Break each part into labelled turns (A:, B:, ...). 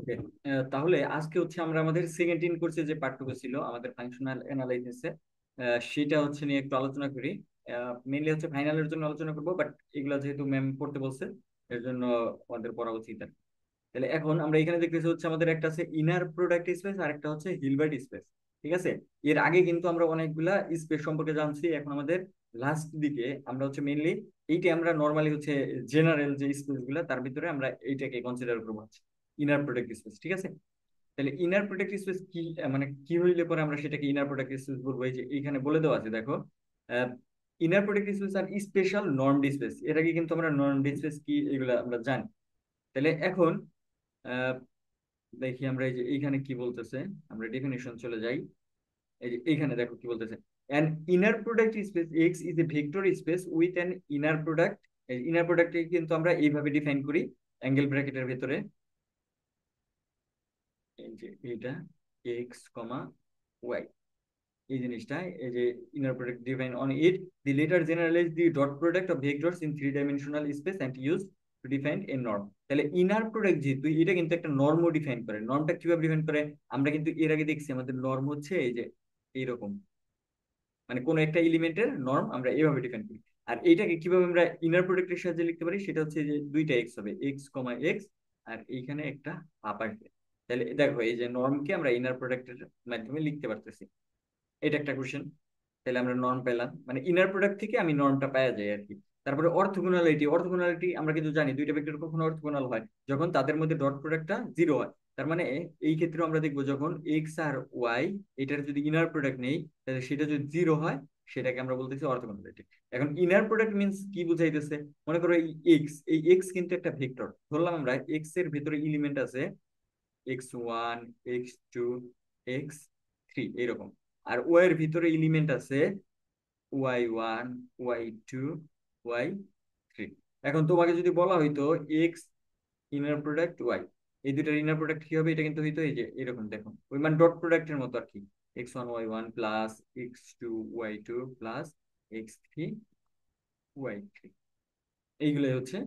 A: ওকে। তাহলে আজকে হচ্ছে আমরা আমাদের সেকেন্ড ইন কোর্সে যে পাঠটুকু ছিল আমাদের ফাংশনাল অ্যানালাইসিসে, সেটা হচ্ছে নিয়ে একটু আলোচনা করি। মেইনলি হচ্ছে ফাইনালের জন্য আলোচনা করবো, বাট এগুলো যেহেতু ম্যাম পড়তে বলছে এর জন্য আমাদের পড়া উচিত আর কি। তাহলে এখন আমরা এখানে দেখতেছি হচ্ছে আমাদের একটা আছে ইনার প্রোডাক্ট স্পেস আর একটা হচ্ছে হিলবার্ট স্পেস। ঠিক আছে। এর আগে কিন্তু আমরা অনেকগুলা স্পেস সম্পর্কে জানছি, এখন আমাদের লাস্ট দিকে আমরা হচ্ছে মেইনলি এইটা আমরা নর্মালি হচ্ছে জেনারেল যে স্পেস গুলা তার ভিতরে আমরা এইটাকে কনসিডার করবো হচ্ছে ইনার প্রোডাক্ট স্পেস। ঠিক আছে। তাহলে ইনার প্রোডাক্ট স্পেস কি, মানে কি হইলে পরে আমরা সেটাকে ইনার প্রোডাক্ট স্পেস বলবো, এই যে এইখানে বলে দেওয়া আছে দেখো। ইনার প্রোডাক্ট স্পেস আর স্পেশাল নর্মড স্পেস, এর আগে কিন্তু আমরা নর্মড স্পেস কি এগুলা আমরা জানি। তাহলে এখন আহ, দেখি আমরা এই যে এইখানে কি বলতেছে, আমরা ডেফিনিশন চলে যাই। এই যে এইখানে দেখো কি বলতেছে, an inner product space x is a vector space with an inner product। এই ইনার প্রোডাক্টকে কিন্তু আমরা এইভাবে ডিফাইন করি অ্যাঙ্গেল ব্র্যাকেটের ভিতরে, এই যে এটা এক্স কমা ওয়াই, এই জিনিসটা, এই যে inner product define on it the latter generalize the dot product of vectors in three dimensional space and use to define a norm. তাহলে ইনার প্রোডাক্ট যেহেতু এটা কিন্তু একটা নর্মও ডিফাইন করে, নর্মটা কিভাবে ডিফাইন করে আমরা কিন্তু এর আগে দেখছি, আমাদের নর্ম হচ্ছে এই যে এইরকম, মানে কোন একটা এলিমেন্টের নর্ম আমরা এইভাবে ডিফাইন করি। আর এইটাকে কিভাবে আমরা ইনার প্রোডাক্টের সাহায্যে লিখতে পারি, সেটা হচ্ছে যে দুইটা এক্স হবে, এক্স কমা এক্স, আর এইখানে একটা আপার। তাহলে দেখো এই যে নর্মকে আমরা ইনার প্রোডাক্টের মাধ্যমে লিখতে পারতেছি। এটা একটা কোশ্চেন। তাহলে আমরা নর্ম পেলাম, মানে ইনার প্রোডাক্ট থেকে আমি নর্মটা পাওয়া যায় আর কি। তারপরে অর্থগোনালিটি, অর্থগোনালিটি আমরা কিন্তু জানি দুইটা ভেক্টর কখনো অর্থগোনাল হয় যখন তাদের মধ্যে ডট প্রোডাক্টটা জিরো হয়। তার মানে এই ক্ষেত্রে আমরা দেখবো যখন এক্স আর ওয়াই এটার যদি ইনার প্রোডাক্ট নেই, তাহলে সেটা যদি জিরো হয় সেটাকে আমরা বলতেছি অর্থগোনালিটি। এখন ইনার প্রোডাক্ট মিন্স কি বুঝাইতেছে, মনে করো এই এক্স কিন্তু একটা ভেক্টর ধরলাম, আমরা এক্স এর ভিতরে এলিমেন্ট আছে x one, x two, x three এরকম। আর ওয়াই এর ভিতরে এলিমেন্ট আছে y one, y two, y three. এখন তোমাকে যদি বলা হইতো এক্স ইনার প্রোডাক্ট ওয়াই, এই দুটার ইনার প্রোডাক্ট কি হবে, এটা কিন্তু হইতো এই যে এরকম দেখো, ওই মানে ডট প্রোডাক্টের মতো আর কি। X one y one plus x two y two plus x three y three, এইগুলোই হচ্ছে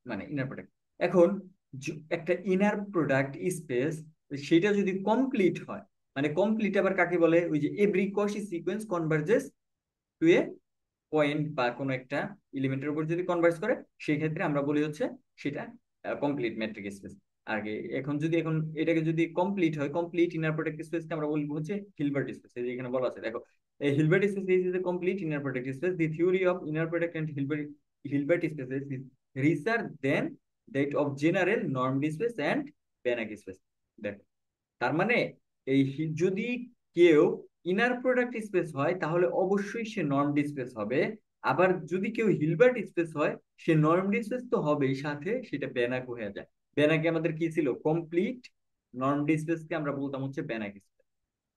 A: মানে ইনার প্রোডাক্ট। এখন একটা ইনার প্রোডাক্ট স্পেস সেটা যদি কমপ্লিট হয়, মানে কমপ্লিট আবার কাকে বলে, ওই যে এভরি কশি সিকোয়েন্স কনভার্জেস টু এ পয়েন্ট বা কোনো একটা এলিমেন্টের উপর যদি কনভার্জ করে, সেই ক্ষেত্রে আমরা বলি হচ্ছে সেটা কমপ্লিট ম্যাট্রিক স্পেস। আগে এখন যদি এখন এটাকে যদি কমপ্লিট হয়, কমপ্লিট ইনার প্রোডাক্ট স্পেসকে আমরা বলবো হচ্ছে হিলবার্ট স্পেস। এই যে এখানে বলা আছে দেখো, এই Hilbert space is a complete inner product space, the theory of inner product and Hilbert spaces is richer than that of general normed space and Banach space. দেখো, তার মানে যদি কেউ ইনার প্রোডাক্ট স্পেস হয় তাহলে অবশ্যই সে নর্মড স্পেস হবে। আবার যদি কেউ হিলবার্ট স্পেস হয়, সে নর্মড স্পেস তো হবেই, সাথে সেটা ব্যানাক হয়ে যায়। ব্যানাকে আমাদের কি ছিল, কমপ্লিট নর্মড স্পেসকে আমরা বলতাম হচ্ছে ব্যানাক স্পেস।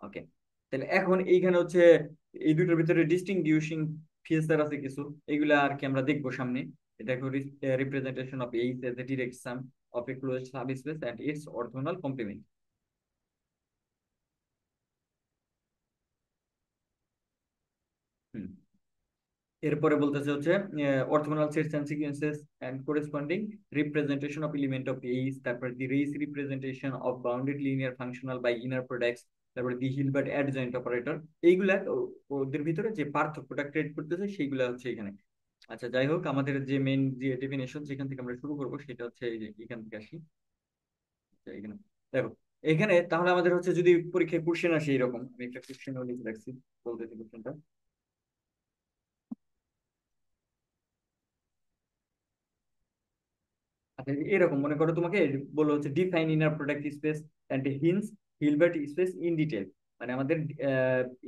A: ওকে। তাহলে এখন এইখানে হচ্ছে এই দুটোর ভিতরে ডিস্টিংগুইশিং ফিচার আছে কিছু, এগুলা আর কি আমরা দেখবো সামনে। দেখো, representation of H as a direct sum of a closed subspace and its orthogonal complement. Hmm. এরপরে বলতেছে হচ্ছে orthogonal sets and sequences and corresponding representation of element of H, তারপর the Riesz representation of bounded linear functional by inner products, তারপরে the Hilbert adjoint operator. এইগুলা ওদের ভিতরে যে পার্থক্যটা ক্রিয়েট করতেছে সেইগুলা হচ্ছে এখানে। আচ্ছা, যাই হোক, আমাদের যে মেইন যে ডেফিনেশন যেখান থেকে আমরা শুরু করবো সেটা হচ্ছে এই যে এখান থেকে আসি। আচ্ছা, এখানে দেখো, এখানে তাহলে আমাদের হচ্ছে যদি পরীক্ষায় কোশ্চেন আসে এরকম, আমি একটা কোশ্চেনও লিখে রাখছি, বলতেছি কোশ্চেনটা। আচ্ছা, এরকম মনে করো তোমাকে বলো হচ্ছে define inner product space and hence Hilbert space in detail, মানে আমাদের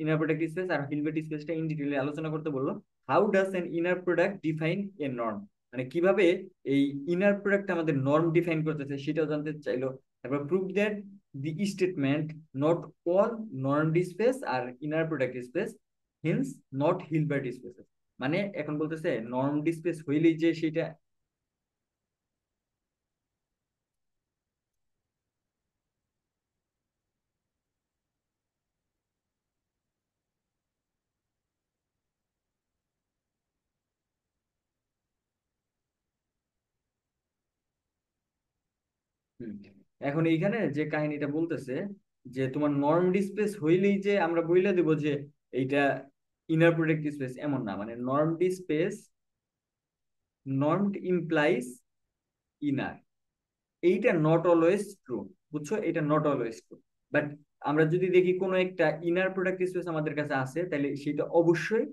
A: ইনার প্রোডাক্ট স্পেস আর হিলবার্ট স্পেসটা ইন ডিটেলে আলোচনা করতে বললো। How does an inner product define a norm, মানে কিভাবে এই ইনার প্রোডাক্ট আমাদের নর্ম ডিফাইন করতেছে সেটাও জানতে চাইলো। তারপর prove that the statement not all norm space are inner product space hence not Hilbert space, মানে এখন বলতেছে নর্ম স্পেস হইলেই যে সেটা। হুম। এখন এইখানে যে কাহিনীটা বলতেছে যে তোমার নর্ম স্পেস হইলেই যে আমরা বইলে দেব যে এইটা ইনার প্রোডাক্ট স্পেস, এমন না। মানে স্পেস, নর্ম ইমপ্লাইজ ইনার, এইটা নট অলওয়েজ ট্রু। বুঝছো, এটা নট অলওয়েজ ট্রু। বাট আমরা যদি দেখি কোনো একটা ইনার প্রোডাক্ট স্পেস আমাদের কাছে আছে, তাহলে সেটা অবশ্যই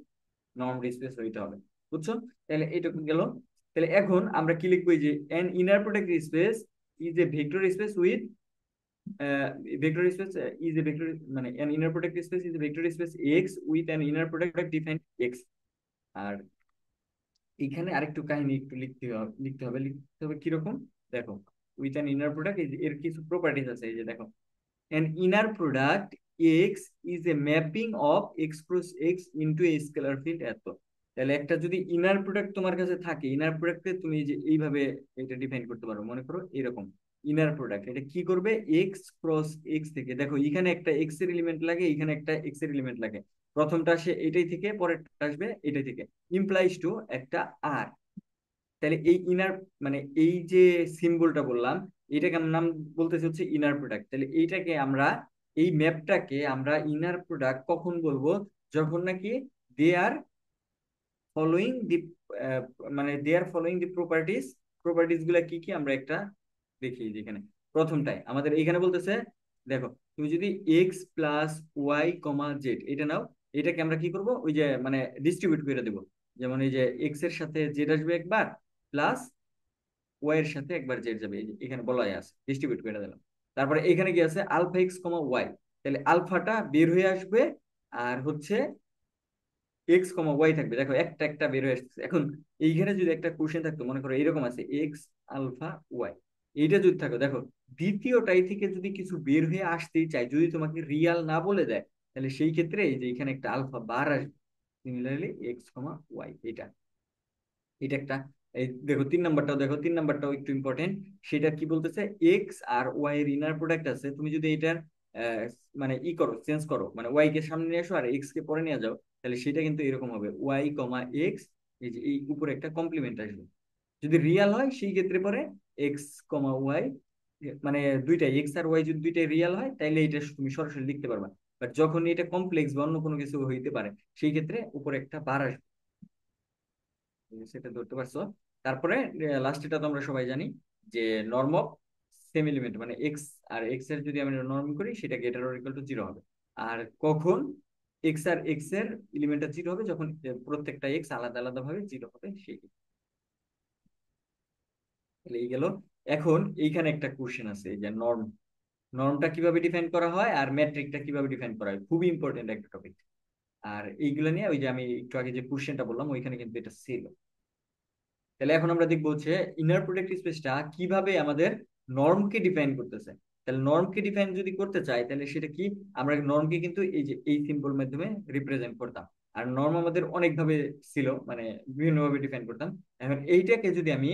A: নর্ম স্পেস হইতে হবে। বুঝছো, তাহলে এইটুকু গেল। তাহলে এখন আমরা কি লিখবো, এই যে N inner product space is A vector space with vector space is a vector, মানে an inner product space is a vector space X with an inner product defined X। আর এখানে আরেকটু কাহিনী একটু লিখতে হবে কিরকম, দেখো। উইথ অ্যান ইনার প্রোডাক্ট, এর কিছু প্রপার্টিজ আছে, এই যে দেখো। An inner product X is a mapping of X cross X into a scalar field এত। তাহলে একটা যদি ইনার প্রোডাক্ট তোমার কাছে থাকে, ইনার প্রোডাক্টে তুমি যে এইভাবে এটা ডিফাইন করতে পারো, মনে করো এরকম ইনার প্রোডাক্ট, এটা কি করবে, এক্স ক্রস এক্স থেকে, দেখো এখানে একটা এক্স এর এলিমেন্ট লাগে, এখানে একটা এক্স এর এলিমেন্ট লাগে, প্রথমটা আসে এটাই থেকে, পরেরটা আসবে এটাই থেকে, ইমপ্লাইজ টু একটা আর। তাহলে এই ইনার, মানে এই যে সিম্বলটা বললাম, এটাকে আমার নাম বলতেছে হচ্ছে ইনার প্রোডাক্ট। তাহলে এইটাকে আমরা, এই ম্যাপটাকে আমরা ইনার প্রোডাক্ট কখন বলবো, যখন নাকি দে আর ফলোইং দি, মানে দে আর ফলোইং দি প্রপার্টিজ। প্রপার্টিজ গুলা কি কি আমরা একটা দেখি, যেখানে প্রথমটাই আমাদের এইখানে বলতেছে, দেখো তুমি যদি এক্স প্লাস ওয়াই কমা জেড এটা নাও, এটাকে আমরা কি করব, ওই যে মানে ডিস্ট্রিবিউট করে দেবো। যেমন এই যে এক্স এর সাথে জেড আসবে একবার, প্লাস ওয়াই এর সাথে একবার জেড যাবে, এই যে এখানে বলাই আছে, ডিস্ট্রিবিউট করে দিলাম। তারপরে এখানে কি আছে, আলফা এক্স কমা ওয়াই, তাহলে আলফাটা বের হয়ে আসবে, আর হচ্ছে এক্স কমা ওয়াই থাকবে, দেখো একটা একটা বের হয়ে আসছে। এখন এইখানে যদি একটা কোশ্চেন থাকতো, মনে করো এরকম আছে এক্স আলফা ওয়াই, এইটা যদি থাকো, দেখো দ্বিতীয়টাই থেকে যদি কিছু বের হয়ে আসতেই চাই, যদি তোমাকে রিয়াল না বলে দেয়, তাহলে সেই ক্ষেত্রে এই যে এখানে একটা আলফা বার আসবে, সিমিলারলি এক্স কমা ওয়াই, এটা এটা একটা। এই দেখো 3 নাম্বারটাও, দেখো 3 নাম্বারটাও একটু ইম্পর্টেন্ট। সেটা কি বলতেছে, এক্স আর ওয়াই এর ইনার প্রোডাক্ট আছে, তুমি যদি এটার আহ, মানে ই করো, চেঞ্জ করো, মানে ওয়াই কে সামনে নিয়ে আসো আর এক্স কে পরে নিয়ে যাও, তাহলে সেটা কিন্তু এরকম হবে ওয়াই কমা এক্স, এই যে এই উপরে একটা কমপ্লিমেন্ট আসবে। যদি রিয়াল হয় সেই ক্ষেত্রে পরে এক্স কমা ওয়াই, মানে দুইটাই এক্স আর ওয়াই যদি দুইটাই রিয়াল হয়, তাহলে এটা তুমি সরাসরি লিখতে পারবা। বাট যখন এটা কমপ্লেক্স বা অন্য কোনো কিছু হইতে পারে, সেই ক্ষেত্রে উপরে একটা বার আসবে, সেটা ধরতে পারছো। তারপরে লাস্ট এটা তো আমরা সবাই জানি যে নর্ম অফ সেম এলিমেন্ট, মানে এক্স আর এক্স এর যদি আমরা নর্ম করি, সেটা greater or equal to zero হবে। আর কখন এক্স আর এক্স এর এলিমেন্টটা জিরো হবে, যখন প্রত্যেকটা এক্স আলাদা আলাদা ভাবে জিরো হবে, সেই ক্ষেত্রে। তাহলে এই গেল। এখন এইখানে একটা কোশ্চেন আছে, এই যে নর্ম, নর্মটা কিভাবে ডিফাইন করা হয় আর ম্যাট্রিকটা কিভাবে ডিফাইন করা হয়, খুবই ইম্পর্টেন্ট একটা টপিক। আর এইগুলো নিয়ে ওই যে আমি একটু আগে যে কোশ্চেনটা বললাম, ওইখানে কিন্তু এটা ছিল। তাহলে এখন আমরা দেখবো হচ্ছে ইনার প্রোডাক্ট স্পেসটা কিভাবে আমাদের নর্মকে ডিফাইন করতেছে। তাহলে নর্মকে ডিফাইন যদি করতে চাই, তাহলে সেটা কি, আমরা নর্মকে কিন্তু এই যে এই সিম্বল মাধ্যমে রিপ্রেজেন্ট করতাম। আর নর্ম আমাদের অনেক ভাবে ছিল, মানে বিভিন্ন ভাবে ডিফাইন করতাম। এখন এইটাকে যদি আমি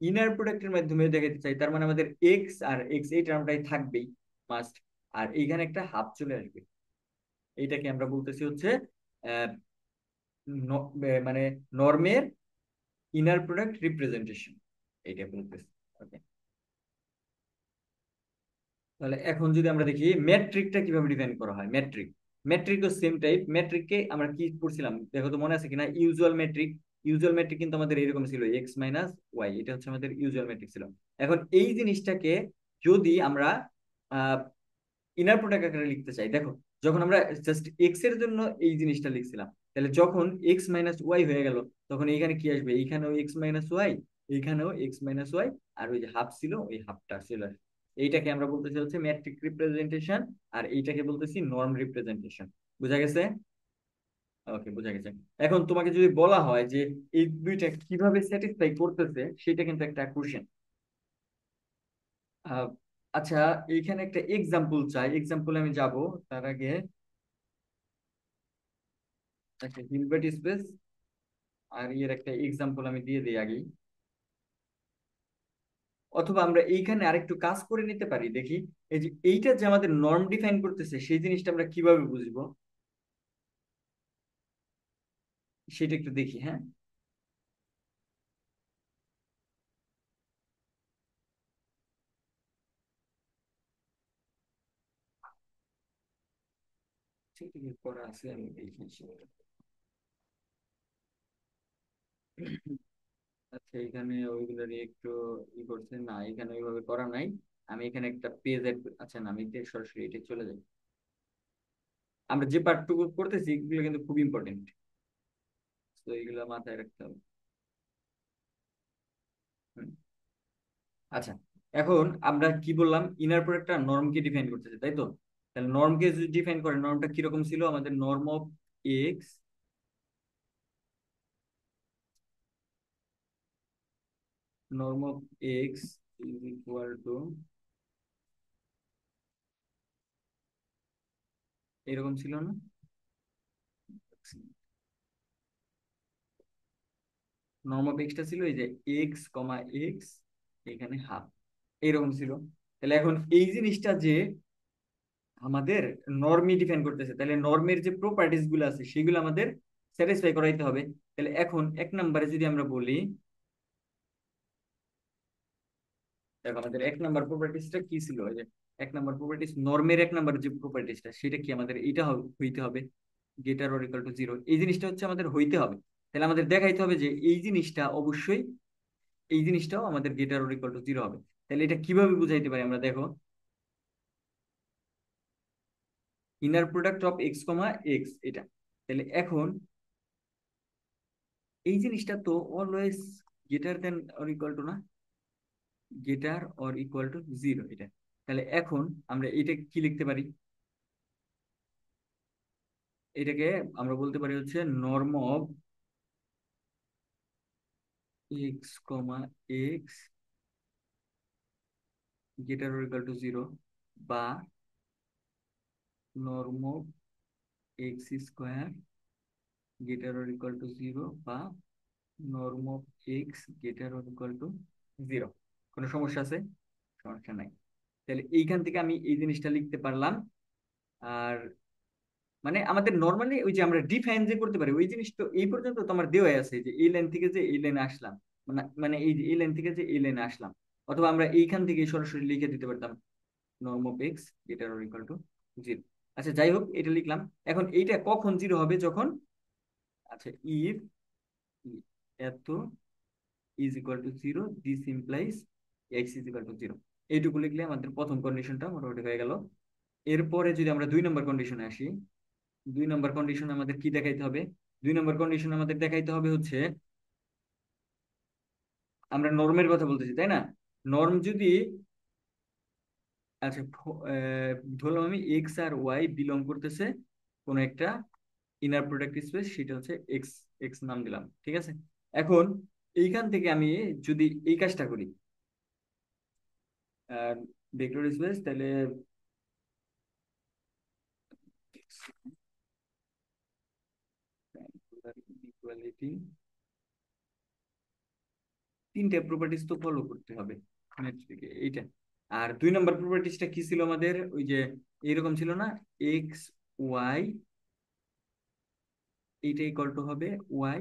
A: ইনার প্রোডাক্টের মাধ্যমে দেখাতে চাই, তার মানে আমাদের এক্স আর এক্স এই টার্মটাই থাকবেই, মাস্ট। আর এইখানে একটা হাফ চলে আসবে, এইটাকে আমরা বলতেছি হচ্ছে আহ, মানে নর্মের ইনার প্রোডাক্ট রিপ্রেজেন্টেশন, এইটা বলতেছি। ওকে, তাহলে এখন যদি আমরা দেখি ম্যাট্রিকটা কিভাবে ডিফাইন করা হয়, ম্যাট্রিক, ম্যাট্রিকও সেম টাইপ। ম্যাট্রিককে আমরা কি করছিলাম, দেখো তো মনে আছে কিনা, ইউজুয়াল ম্যাট্রিক। ইউজুয়াল ম্যাট্রিক কিন্তু আমাদের এরকম ছিল, এক্স মাইনাস ওয়াই, এটা হচ্ছে আমাদের ইউজুয়াল ম্যাট্রিক ছিল। এখন এই জিনিসটাকে যদি আমরা ইনার প্রোডাক্ট আকারে লিখতে চাই, দেখো যখন আমরা জাস্ট এক্স এর জন্য এই জিনিসটা লিখছিলাম, তাহলে যখন এক্স মাইনাস ওয়াই হয়ে গেল, তখন এইখানে কি আসবে, এইখানেও এক্স মাইনাস ওয়াই, এইখানেও এক্স মাইনাস ওয়াই, আর ওই যে হাফ ছিল ওই হাফটা চলে আসবে। এইটাকে আমরা বলতেছি হচ্ছে ম্যাট্রিক রিপ্রেজেন্টেশন, আর এইটাকে বলতেছি নর্ম রিপ্রেজেন্টেশন। বুঝা গেছে? ওকে, বুঝা গেছে। এখন তোমাকে যদি বলা হয় যে এই দুইটা কিভাবে স্যাটিসফাই করতেছে, সেটা কিন্তু একটা কোশ্চেন। আচ্ছা, এইখানে একটা এক্সাম্পল চাই, এক্সাম্পল আমি যাব। তার আগে একটা হিলবার্ট স্পেস আর এর একটা এক্সাম্পল আমি দিয়ে দিই আগেই। অথবা আমরা এইখানে আরেকটু কাজ করে নিতে পারি, দেখি এই যে এইটা যে আমাদের নর্ম ডিফাইন করতেছে, সেই জিনিসটা আমরা কিভাবে বুঝবো, সেটা একটু দেখি। হ্যাঁ, ঠিক আছে, করা আছে আমি দেখি সেটা। আচ্ছা, এখানে ওইগুলোর একটু ই করছে না, এখানে ওইভাবে করা নাই। আমি এখানে একটা পেজ এড, আচ্ছা না, আমি সরাসরি এটা চলে যাই। আমরা যে পার্টটুকু করতেছি এগুলো কিন্তু খুব ইম্পর্টেন্ট, তো এইগুলো মাথায় রাখতে হবে। হুম। আচ্ছা, এখন আমরা কি বললাম, ইনার প্রোডাক্টটা নর্মকে ডিফাইন করতেছে, তাই তো? তাহলে নর্মকে যদি ডিফাইন করে, নর্মটা কিরকম ছিল আমাদের? Norm of x, norm of x is equal two, এরকম ছিল না? নর্ম অফ এক্সটা ছিল এই যে এক্স কমা এক্স, এখানে হাফ, এরকম ছিল। তাহলে এখন এই জিনিসটা যে আমাদের নর্মই ডিফাইন করতেছে, তাহলে নর্মের যে প্রপার্টিস গুলো আছে সেগুলো আমাদের স্যাটিসফাই করাইতে হবে। তাহলে এখন এক নম্বরে যদি আমরা বলি, দেখো আমাদের এক নাম্বার প্রপার্টিসটা কি ছিল, ওই যে এক নাম্বার প্রপার্টিস নর্মের এক নাম্বার যে প্রপার্টিসটা, সেটা কি আমাদের এটা হইতে হবে greater or equal to zero, এই জিনিসটা হচ্ছে আমাদের হইতে হবে। তাহলে আমাদের দেখাইতে হবে যে এই জিনিসটা অবশ্যই, এই জিনিসটাও আমাদের greater or equal to zero হবে। তাহলে এটা কিভাবে বুঝাইতে পারি আমরা, দেখো inner product of x comma x এটা, তাহলে এখন এই জিনিসটা তো always greater than or equal to না, greater or equal to zero এটা। তাহলে এখন আমরা এটা কি লিখতে পারি, এটাকে আমরা বলতে পারি হচ্ছে norm of x comma x greater or equal to zero, বা norm of x square greater or equal to zero, বা norm of x greater or equal to zero. কোনো সমস্যা আছে? সমস্যা নাই। তাহলে এইখান থেকে আমি এই জিনিসটা লিখতে পারলাম। আর মানে আমাদের নর্মালি ওই যে আমরা ডিফাইন যে করতে পারি ওই জিনিস তো এই পর্যন্ত তো আমার দেওয়াই আছে, যে এই লাইন থেকে যে এই লাইনে আসলাম, মানে মানে এই যে এই লাইন থেকে যে এই লাইনে আসলাম, অথবা আমরা এইখান থেকে সরাসরি লিখে দিতে পারতাম norm of x greater or equal to zero. আচ্ছা যাই হোক, এটা লিখলাম। এখন এইটা কখন জিরো হবে, যখন, আচ্ছা ইফ এত is equal to zero, this implies x is equal to zero, এইটুকু লিখলে আমাদের প্রথম কন্ডিশনটা মোটামুটি হয়ে গেল। এরপরে যদি আমরা দুই নম্বর কন্ডিশনে আসি, দুই নম্বর কন্ডিশন আমাদের কি দেখাইতে হবে? দুই নম্বর কন্ডিশন আমাদের দেখাইতে হবে হচ্ছে, আমরা নর্মের কথা বলতেছি তাই না? নর্ম যদি, আচ্ছা ধরলাম আমি এক্স আর ওয়াই বিলং করতেছে কোন একটা ইনার প্রোডাক্ট স্পেস, সেটা হচ্ছে এক্স, এক্স নাম দিলাম, ঠিক আছে? এখন এইখান থেকে আমি যদি এই কাজটা করি, ভেক্টর স্পেস, তাহলে ইকুয়ালিটি, তিনটে প্রপার্টিস তো ফলো করতে হবে মেট্রিকে এইটা। আর দুই নম্বর প্রপার্টিসটা কি ছিল আমাদের, ওই যে এইরকম ছিল না, এক্স ওয়াই, এইটা ইকুয়াল টু হবে ওয়াই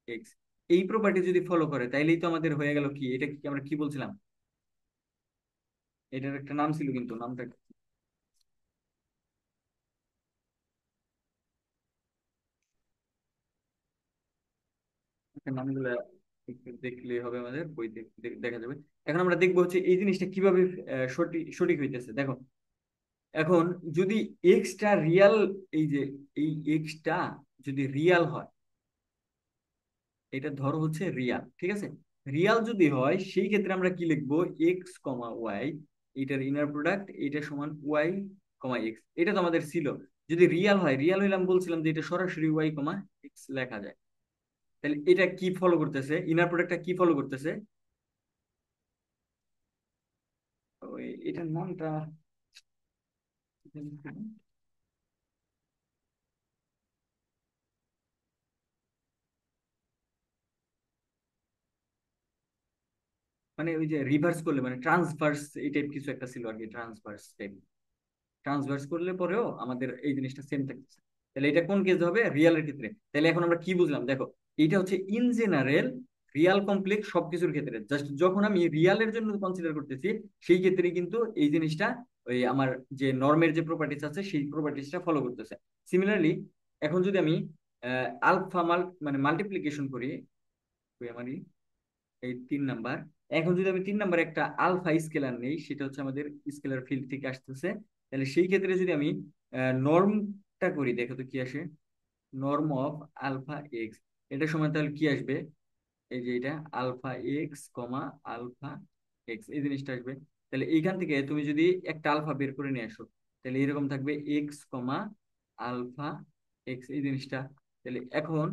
A: এক্স। এই প্রপার্টি যদি ফলো করে তাইলেই তো আমাদের হয়ে গেল কি, এটা কি আমরা কি বলছিলাম, এটার একটা নাম ছিল কিন্তু নামটা নামগুলো একটু দেখলে হবে, আমাদের বইতে দেখা যাবে। এখন আমরা দেখবো হচ্ছে এই জিনিসটা কিভাবে সঠিক সঠিক হইতেছে, দেখো। এখন যদি এক্সটা রিয়াল, এই যে এই এক্সটা যদি রিয়াল হয়, এটা ধরো হচ্ছে রিয়াল, ঠিক আছে? রিয়াল যদি হয় সেই ক্ষেত্রে আমরা কি লিখবো, এক্স কমা ওয়াই, এটার ইনার প্রোডাক্ট এটা সমান ওয়াই কমা এক্স, এটা তো আমাদের ছিল। যদি রিয়াল হয়, রিয়াল হইলাম বলছিলাম যে এটা সরাসরি ওয়াই কমা এক্স লেখা যায়। তাহলে এটা কি ফলো করতেছে, ইনার প্রোডাক্টটা কি ফলো করতেছে? ওই এটার নামটা কি জানি ছিল? মানে ওই যে রিভার্স করলে, মানে ট্রান্সভার্স এই টাইপ কিছু একটা ছিল আর কি, ট্রান্সভার্স টাইপ। ট্রান্সভার্স করলে পরেও আমাদের এই জিনিসটা সেম থাকতেছে। তাহলে এটা কোন কেস হবে, রিয়েলের ক্ষেত্রে। তাহলে এখন আমরা কি বুঝলাম, দেখো, এটা হচ্ছে ইন জেনারেল রিয়াল কমপ্লেক্স সবকিছুর ক্ষেত্রে, জাস্ট যখন আমি রিয়ালের জন্য কনসিডার করতেছি সেই ক্ষেত্রে কিন্তু এই জিনিসটা ওই আমার যে নর্মের যে প্রপার্টিস আছে সেই প্রপার্টিসটা ফলো করতেছে। সিমিলারলি এখন যদি আমি আলফা মানে মাল্টিপ্লিকেশন করি, ওই আমারই এই 3 নাম্বার, এখন যদি আমি 3 নাম্বার একটা আলফা স্কেলার নেই, সেটা হচ্ছে আমাদের স্কেলার ফিল্ড থেকে আসতেছে, তাহলে সেই ক্ষেত্রে যদি আমি নর্মটা করি, দেখো তো কি আসে, নর্ম অফ আলফা এক্স, এটা সময় তাহলে কি আসবে, এই যে এটা alpha x comma alpha x, এই জিনিসটা আসবে। তাহলে এইখান থেকে তুমি যদি একটা আলফা বের করে নিয়ে আসো, তাহলে এরকম থাকবে এক্স কমা আলফা এক্স, এই জিনিসটা। তাহলে এখন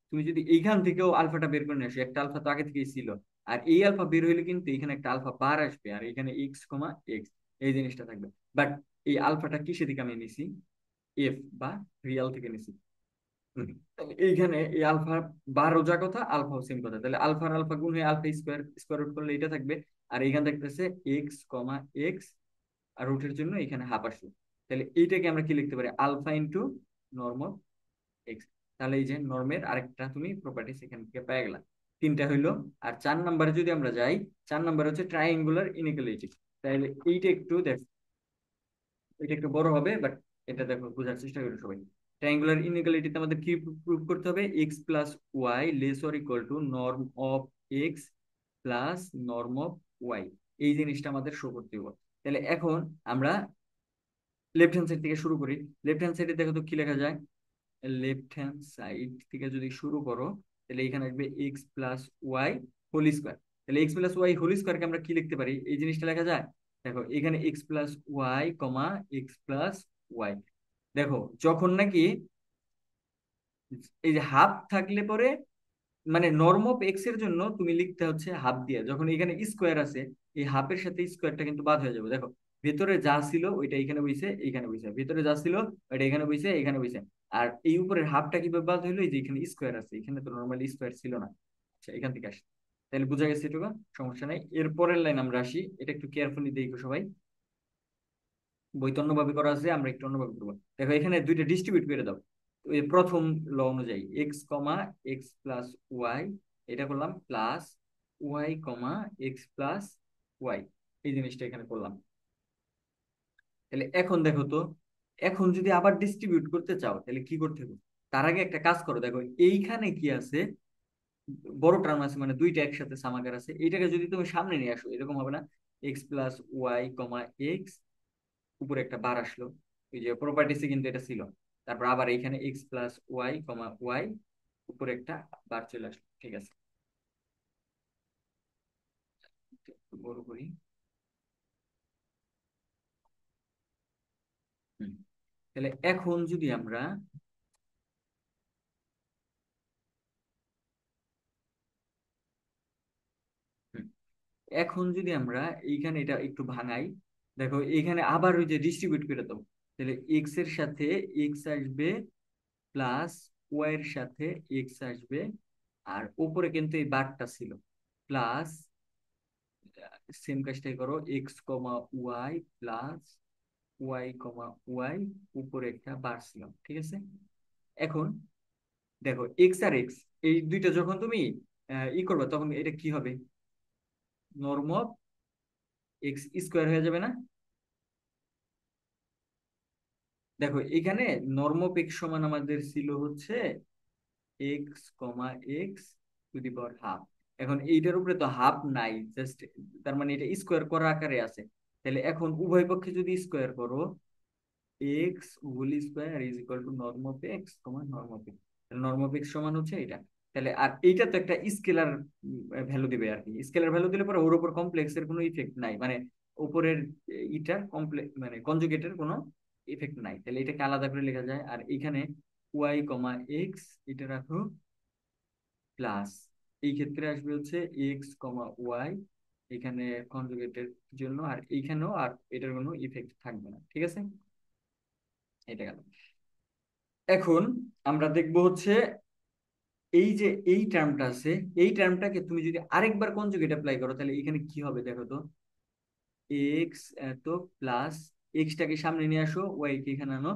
A: তুমি যদি এইখান থেকেও আলফাটা বের করে নিয়ে আসো, একটা আলফা তো আগে থেকেই ছিল, আর এই আলফা বের হইলে কিন্তু এখানে একটা আলফা বার আসবে, আর এখানে এক্স কমা এক্স, এই জিনিসটা থাকবে। বাট এই আলফাটা কিসে থেকে আমি নিছি, এফ বা রিয়াল থেকে নিছি। তাহলে এইখানে এই আলফা বারো যা কথা, আলফাও সেম কথা, তাহলে আলফা আর আলফা গুণ হয়ে আলফা স্কোয়ার, স্কোয়ার রুট করলে এটা থাকবে। আর এইখানে থাকতেছে এক্স কমা এক্স, আর রুটের জন্য এখানে হাফ আসবে। তাহলে এইটাকে আমরা কি লিখতে পারি, alpha into norm of x. তাহলে এই যে নর্মের আরেকটা তুমি প্রপার্টিস এখান থেকে পেয়ে গেলা, 3টা হইলো। আর 4 নাম্বারে যদি আমরা যাই, 4 নাম্বার হচ্ছে ট্রাইঙ্গুলার ইনইকুয়ালিটি। তাহলে এইটা একটু দেখ, এটা একটু বড় হবে, বাট এটা দেখো বোঝার চেষ্টা করি সবাই। ট্রায়াঙ্গুলার ইনইকুয়ালিটিতে আমাদের কি প্রুভ করতে হবে, x plus y less or equal to norm of x plus norm of y, এই জিনিসটা আমাদের শো করতে হবে। তাহলে এখন আমরা লেফট হ্যান্ড সাইড থেকে শুরু করি। লেফট হ্যান্ড সাইডে দেখো তো কি লেখা যায়, লেফট হ্যান্ড সাইড থেকে যদি শুরু করো, তাহলে এখানে আসবে x plus y whole square. তাহলে এক্স প্লাস ওয়াই হোল স্কোয়ারকে আমরা কি লিখতে পারি, এই জিনিসটা লেখা যায়। দেখো এখানে x plus y comma x plus Y, দেখো যখন নাকি এই যে হাফ থাকলে পরে, মানে নর্ম অফ এক্স এর জন্য তুমি লিখতে হচ্ছে হাফ দিয়ে, যখন এখানে স্কোয়ার আছে এই হাফের সাথে স্কোয়ারটা কিন্তু বাদ হয়ে যাবে। দেখো ভেতরে যা ছিল ওইটা এখানে বইছে, এখানে বইছে, ভেতরে যা ছিল ওইটা এখানে বইছে, এখানে বইছে। আর এই উপরের হাফটা কিভাবে বাদ হইলো, এই যে এখানে স্কোয়ার আছে, এখানে তো নর্মালি স্কোয়ার ছিল না, আচ্ছা এখান থেকে আসে। তাহলে বোঝা গেছে এটুকু, সমস্যা নাই। এর পরের লাইন আমরা আসি, এটা একটু কেয়ারফুলি দেখো সবাই, বই তো অন্যভাবে করা আছে, আমরা একটু অন্যভাবে করবো। দেখো এখানে দুইটা ডিস্ট্রিবিউট করে দাও, ওই প্রথম ল অনুযায়ী x comma x plus y, এটা করলাম plus y comma x plus y, এই জিনিসটা এখানে করলাম। তাহলে এখন দেখো তো, এখন যদি আবার ডিস্ট্রিবিউট করতে চাও তাহলে কি করতে হবে, তার আগে একটা কাজ করো, দেখো এইখানে কি আছে, বড় টার্ম আছে, মানে দুইটা একসাথে সামাকার আছে, এইটাকে যদি তুমি সামনে নিয়ে আসো এরকম হবে না, x plus y comma x, উপরে একটা বার আসলো, ওই যে প্রপার্টিসে কিন্তু এটা ছিল। তারপর আবার এখানে এক্স প্লাস ওয়াই কমা ওয়াই, উপরে একটা বার চলে আসলো, ঠিক আছে। একটু বড় করি। হুম। তাহলে এখন যদি আমরা, হুম, এখন যদি আমরা এইখানে এটা একটু ভাঙাই, দেখো এখানে আবার ওই যে ডিস্ট্রিবিউট করে দাও, তাহলে এক্স এর সাথে এক্স আসবে প্লাস ওয়াই এর সাথে এক্স আসবে, আর উপরে কিন্তু এই বারটা ছিল, প্লাস সেম কাজটাই করো, x comma Y plus y কমা ওয়াই, উপরে একটা বার ছিল, ঠিক আছে। এখন দেখো এক্স আর এক্স, এই দুইটা যখন তুমি ই করবে তখন এটা কি হবে, নর্ম অফ এক্স স্কোয়ার হয়ে যাবে না। দেখো এখানে নর্ম অফ এক্স সমান আমাদের ছিল হচ্ছে x comma x two the power half. এখন এইটার উপরে তো হাফ নাই, জাস্ট তার মানে এটা স্কোয়ার করা আকারে আছে। তাহলে এখন উভয় পক্ষে যদি স্কোয়ার করো, x whole square is equal to norm of x comma norm of x, norm of x সমান হচ্ছে এটা। তাহলে আর এইটা তো একটা স্কেলার ভ্যালু দিবে আর কি, স্কেলার ভ্যালু দিলে পরে ওর উপর কমপ্লেক্স এর কোনো ইফেক্ট নাই, মানে উপরের ইটার কমপ্লেক্স মানে কনজুগেটের কোনো ইফেক্ট নাই, তাহলে এটাকে আলাদা করে লেখা যায়। আর এখানে ওয়াই কমা এক্স এটা রাখো প্লাস, এই ক্ষেত্রে আসবে হচ্ছে এক্স কমা ওয়াই এখানে কনজুগেটের জন্য, আর এইখানেও আর এটার কোনো ইফেক্ট থাকবে না, ঠিক আছে। এটা গেল। এখন আমরা দেখব হচ্ছে এই যে এই টার্মটা আছে, এই টার্মটাকে তুমি যদি আরেকবার কনজুগেট অ্যাপ্লাই করো তাহলে এখানে কি হবে দেখো তো, এক্স এত প্লাস, এক্সটাকে সামনে নিয়ে আসো, ওয়াই কে এখানে আনো,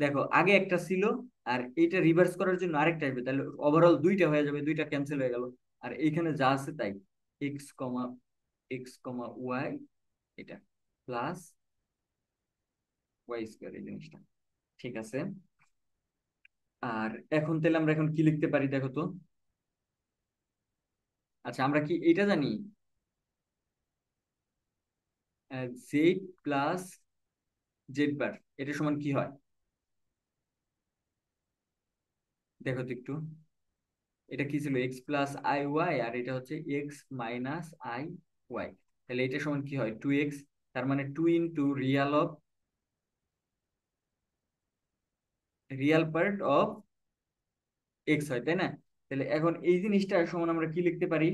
A: দেখো আগে একটা ছিল আর এটা রিভার্স করার জন্য আরেকটা আসবে, তাহলে ওভারঅল দুইটা হয়ে যাবে, দুইটা ক্যান্সেল হয়ে গেল। আর এইখানে যা আছে তাই, এক্স কমা ওয়াই, এটা প্লাস ওয়াই স্কোয়ার, এই জিনিসটা। ঠিক আছে। আর এখন তাহলে আমরা এখন কি লিখতে পারি দেখো তো। আচ্ছা, আমরা কি এটা জানি, জেড প্লাস জেড বার এটা সমান কি হয়? দেখো তো একটু। এটা কি ছিল? এক্স প্লাস আই ওয়াই, আর এটা হচ্ছে এক্স মাইনাস আই ওয়াই। তাহলে এটা সমান কি হয়? 2x। তার মানে 2 into Real part of x হয়, তাই না? তাহলে এখন এই জিনিসটা সমান আমরা কি লিখতে পারি?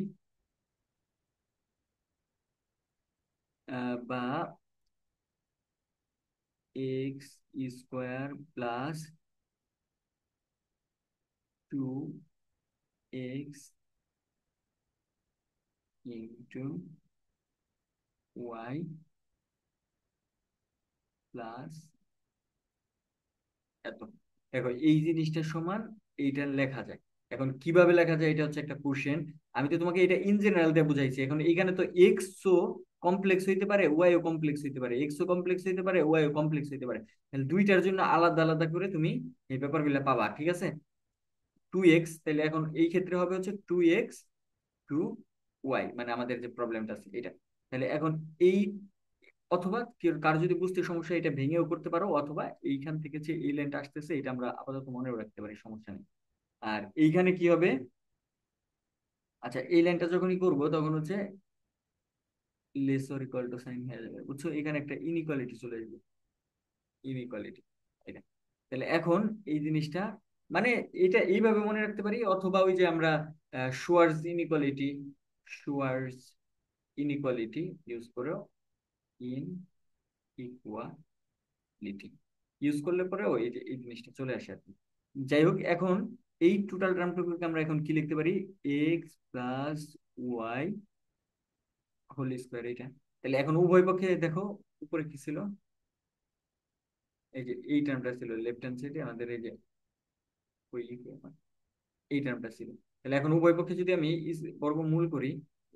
A: বা x square plus 2x into y plus এত। দেখো এই জিনিসটা সমান এইটা লেখা যায়। এখন কিভাবে লেখা যায় এটা হচ্ছে একটা কোশ্চেন। আমি তো তোমাকে এটা ইন জেনারেল দিয়ে বুঝাইছি। এখন এখানে তো এক্স ও কমপ্লেক্স হইতে পারে, ওয়াই ও কমপ্লেক্স হইতে পারে, এক্স ও কমপ্লেক্স হইতে পারে, ওয়াই ও কমপ্লেক্স হইতে পারে। তাহলে দুইটার জন্য আলাদা আলাদা করে তুমি এই ব্যাপারগুলো পাবা, ঠিক আছে? 2x, তাহলে এখন এই ক্ষেত্রে হবে হচ্ছে 2x to y, মানে আমাদের যে প্রবলেমটা আছে এটা। তাহলে এখন এই, অথবা কার যদি বুঝতে সমস্যা এটা ভেঙেও করতে পারো, অথবা এইখান থেকে যে এই লাইনটা আসতেছে এটা আমরা আপাতত মনেও রাখতে পারি, সমস্যা নেই। আর এইখানে কি হবে? আচ্ছা, এই লাইনটা যখনই করব তখন হচ্ছে less or equal to sign হয়ে যাবে, বুঝছো? এখানে একটা ইনইকুয়ালিটি চলে আসবে, ইনইকুয়ালিটি, এটা। তাহলে এখন এই জিনিসটা, মানে এটা এইভাবে মনে রাখতে পারি, অথবা ওই যে আমরা Schwarz inequality, Schwarz inequality use করেও, ইন ইকুয়ালিটি ইউজ করলে পরেও এই যে এই জিনিসটা চলে আসে আর কি। যাই হোক, এখন এই টোটাল টার্মটুকুকে আমরা এখন কি লিখতে পারি? X plus y whole square, এটা। তাহলে এখন উভয় পক্ষে দেখো, উপরে কি ছিল? এই যে এই টার্মটা ছিল লেফট হ্যান্ড সাইডে আমাদের, এই যে ওই এই টার্মটা ছিল। তাহলে এখন উভয় পক্ষে যদি আমি বর্গমূল করি,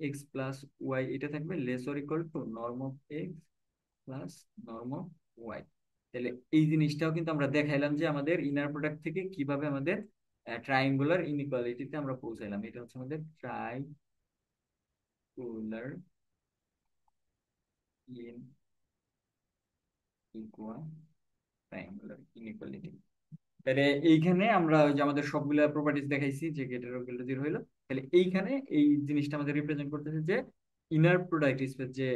A: এক্স প্লাস ওয়াই এটা থাকবে less or equal to norm of x plus norm of y. তাহলে এই জিনিসটাও কিন্তু আমরা দেখাইলাম যে আমাদের ইনার প্রোডাক্ট থেকে কিভাবে আমাদের ট্রাইঙ্গুলার ইনইকুয়ালিটিতে আমরা পৌঁছাইলাম। এটা হচ্ছে আমাদের ট্রাইঙ্গুলার ট্রাইঙ্গুলার ইনইকুয়ালিটি। তাহলে এইখানে আমরা ওই যে আমাদের সবগুলা প্রপার্টিজ দেখাইছি যে গেটের ওগুলো জিরো হইলো। তাহলে এইখানে এই জিনিসটা আমাদের রিপ্রেজেন্ট করতেছে যে ইনার প্রোডাক্ট স্পেস যে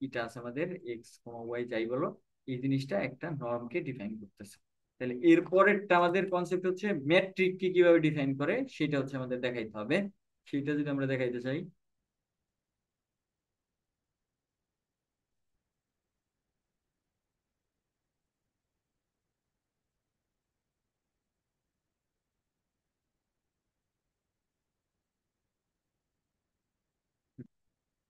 A: এটা আছে আমাদের এক্স ওয়াই যাই বলো, এই জিনিসটা একটা নর্মকে ডিফাইন করতেছে। তাহলে এর পরেরটা আমাদের কনসেপ্ট হচ্ছে ম্যাট্রিক কে কিভাবে ডিফাইন করে সেটা হচ্ছে আমাদের দেখাইতে হবে। সেটা যদি আমরা দেখাইতে চাই,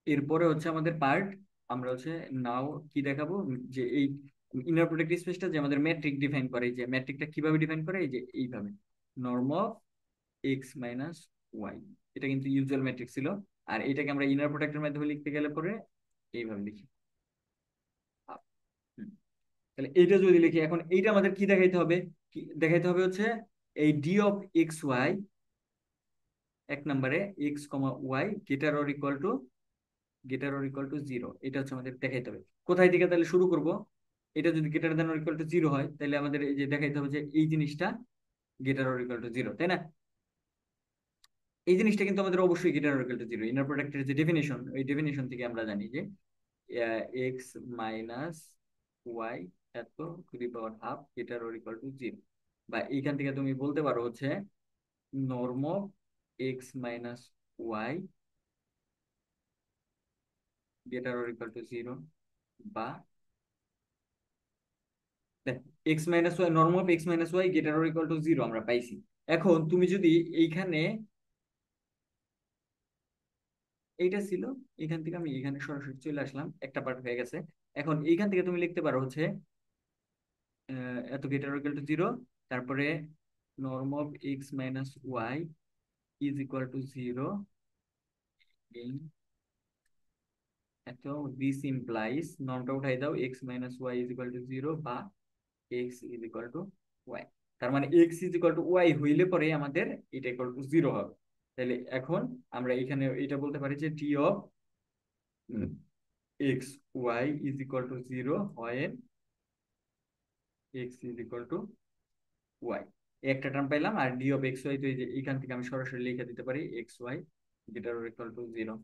A: এরপরে হচ্ছে আমাদের পার্ট, আমরা হচ্ছে নাও কি দেখাবো, যে এই ইনার প্রোডাক্ট স্পেসটা যে আমাদের ম্যাট্রিক ডিফাইন করে, এই যে ম্যাট্রিকটা কিভাবে ডিফাইন করে, এই যে এইভাবে norm of x minus y. এটা কিন্তু ইউজুয়াল ম্যাট্রিক ছিল। আর এটাকে আমরা ইনার প্রোডাক্টের মাধ্যমে লিখতে গেলে পরে এইভাবে লিখি। হুম। তাহলে এইটা যদি লিখি, এখন এইটা আমাদের কি দেখাইতে হবে? কি দেখাইতে হবে হচ্ছে এই ডি অফ এক্স ওয়াই, এক নম্বরে x comma y greater or equal to zero, এটা হচ্ছে আমাদের দেখাইতে হবে। কোথায় থেকে তাহলে শুরু করব? এটা যদি greater than or equal to zero হয়, তাহলে আমাদের এই যে দেখাইতে হবে যে এই জিনিসটা greater or equal to zero, তাই না? এই জিনিসটা কিন্তু আমাদের অবশ্যই greater or equal to zero. Inner প্রোডাক্টের যে ডেফিনেশন, ওই ডেফিনেশন থেকে আমরা জানি যে এক্স মাইনাস ওয়াই এত to the power half greater or equal to zero. বা এইখান থেকে তুমি বলতে পারো হচ্ছে norm of x minus y greater or equal to zero, বা x minus y, norm of x minus y greater or equal to zero আমরা পাইছি। এখন তুমি যদি এইখানে, এইটা ছিল, এখান থেকে আমি এখানে সরাসরি চলে আসলাম, একটা পার্ট হয়ে গেছে। এখন এইখান থেকে তুমি লিখতে পারো হচ্ছে এত greater or equal to zero, তারপরে norm of x minus y is equal to zero, এত দিস ইমপ্লাইজ, নর্মটা উঠাই দাও, x minus y is equal to zero বা x is equal to y. তার মানে x is equal to y হইলে পরে আমাদের এটা ইকুয়াল টু জিরো হবে। তাহলে এখন আমরা এখানে এটা বলতে পারি যে t of x y is equal to zero হয় x is equal to y. একটা টার্ম পাইলাম, আর ডি অফ এক্স ওয়াই তো এই যে এখান থেকে আমি সরাসরি লিখে দিতে পারি এক্স ওয়াই যেটা ইকুয়াল টু জিরো।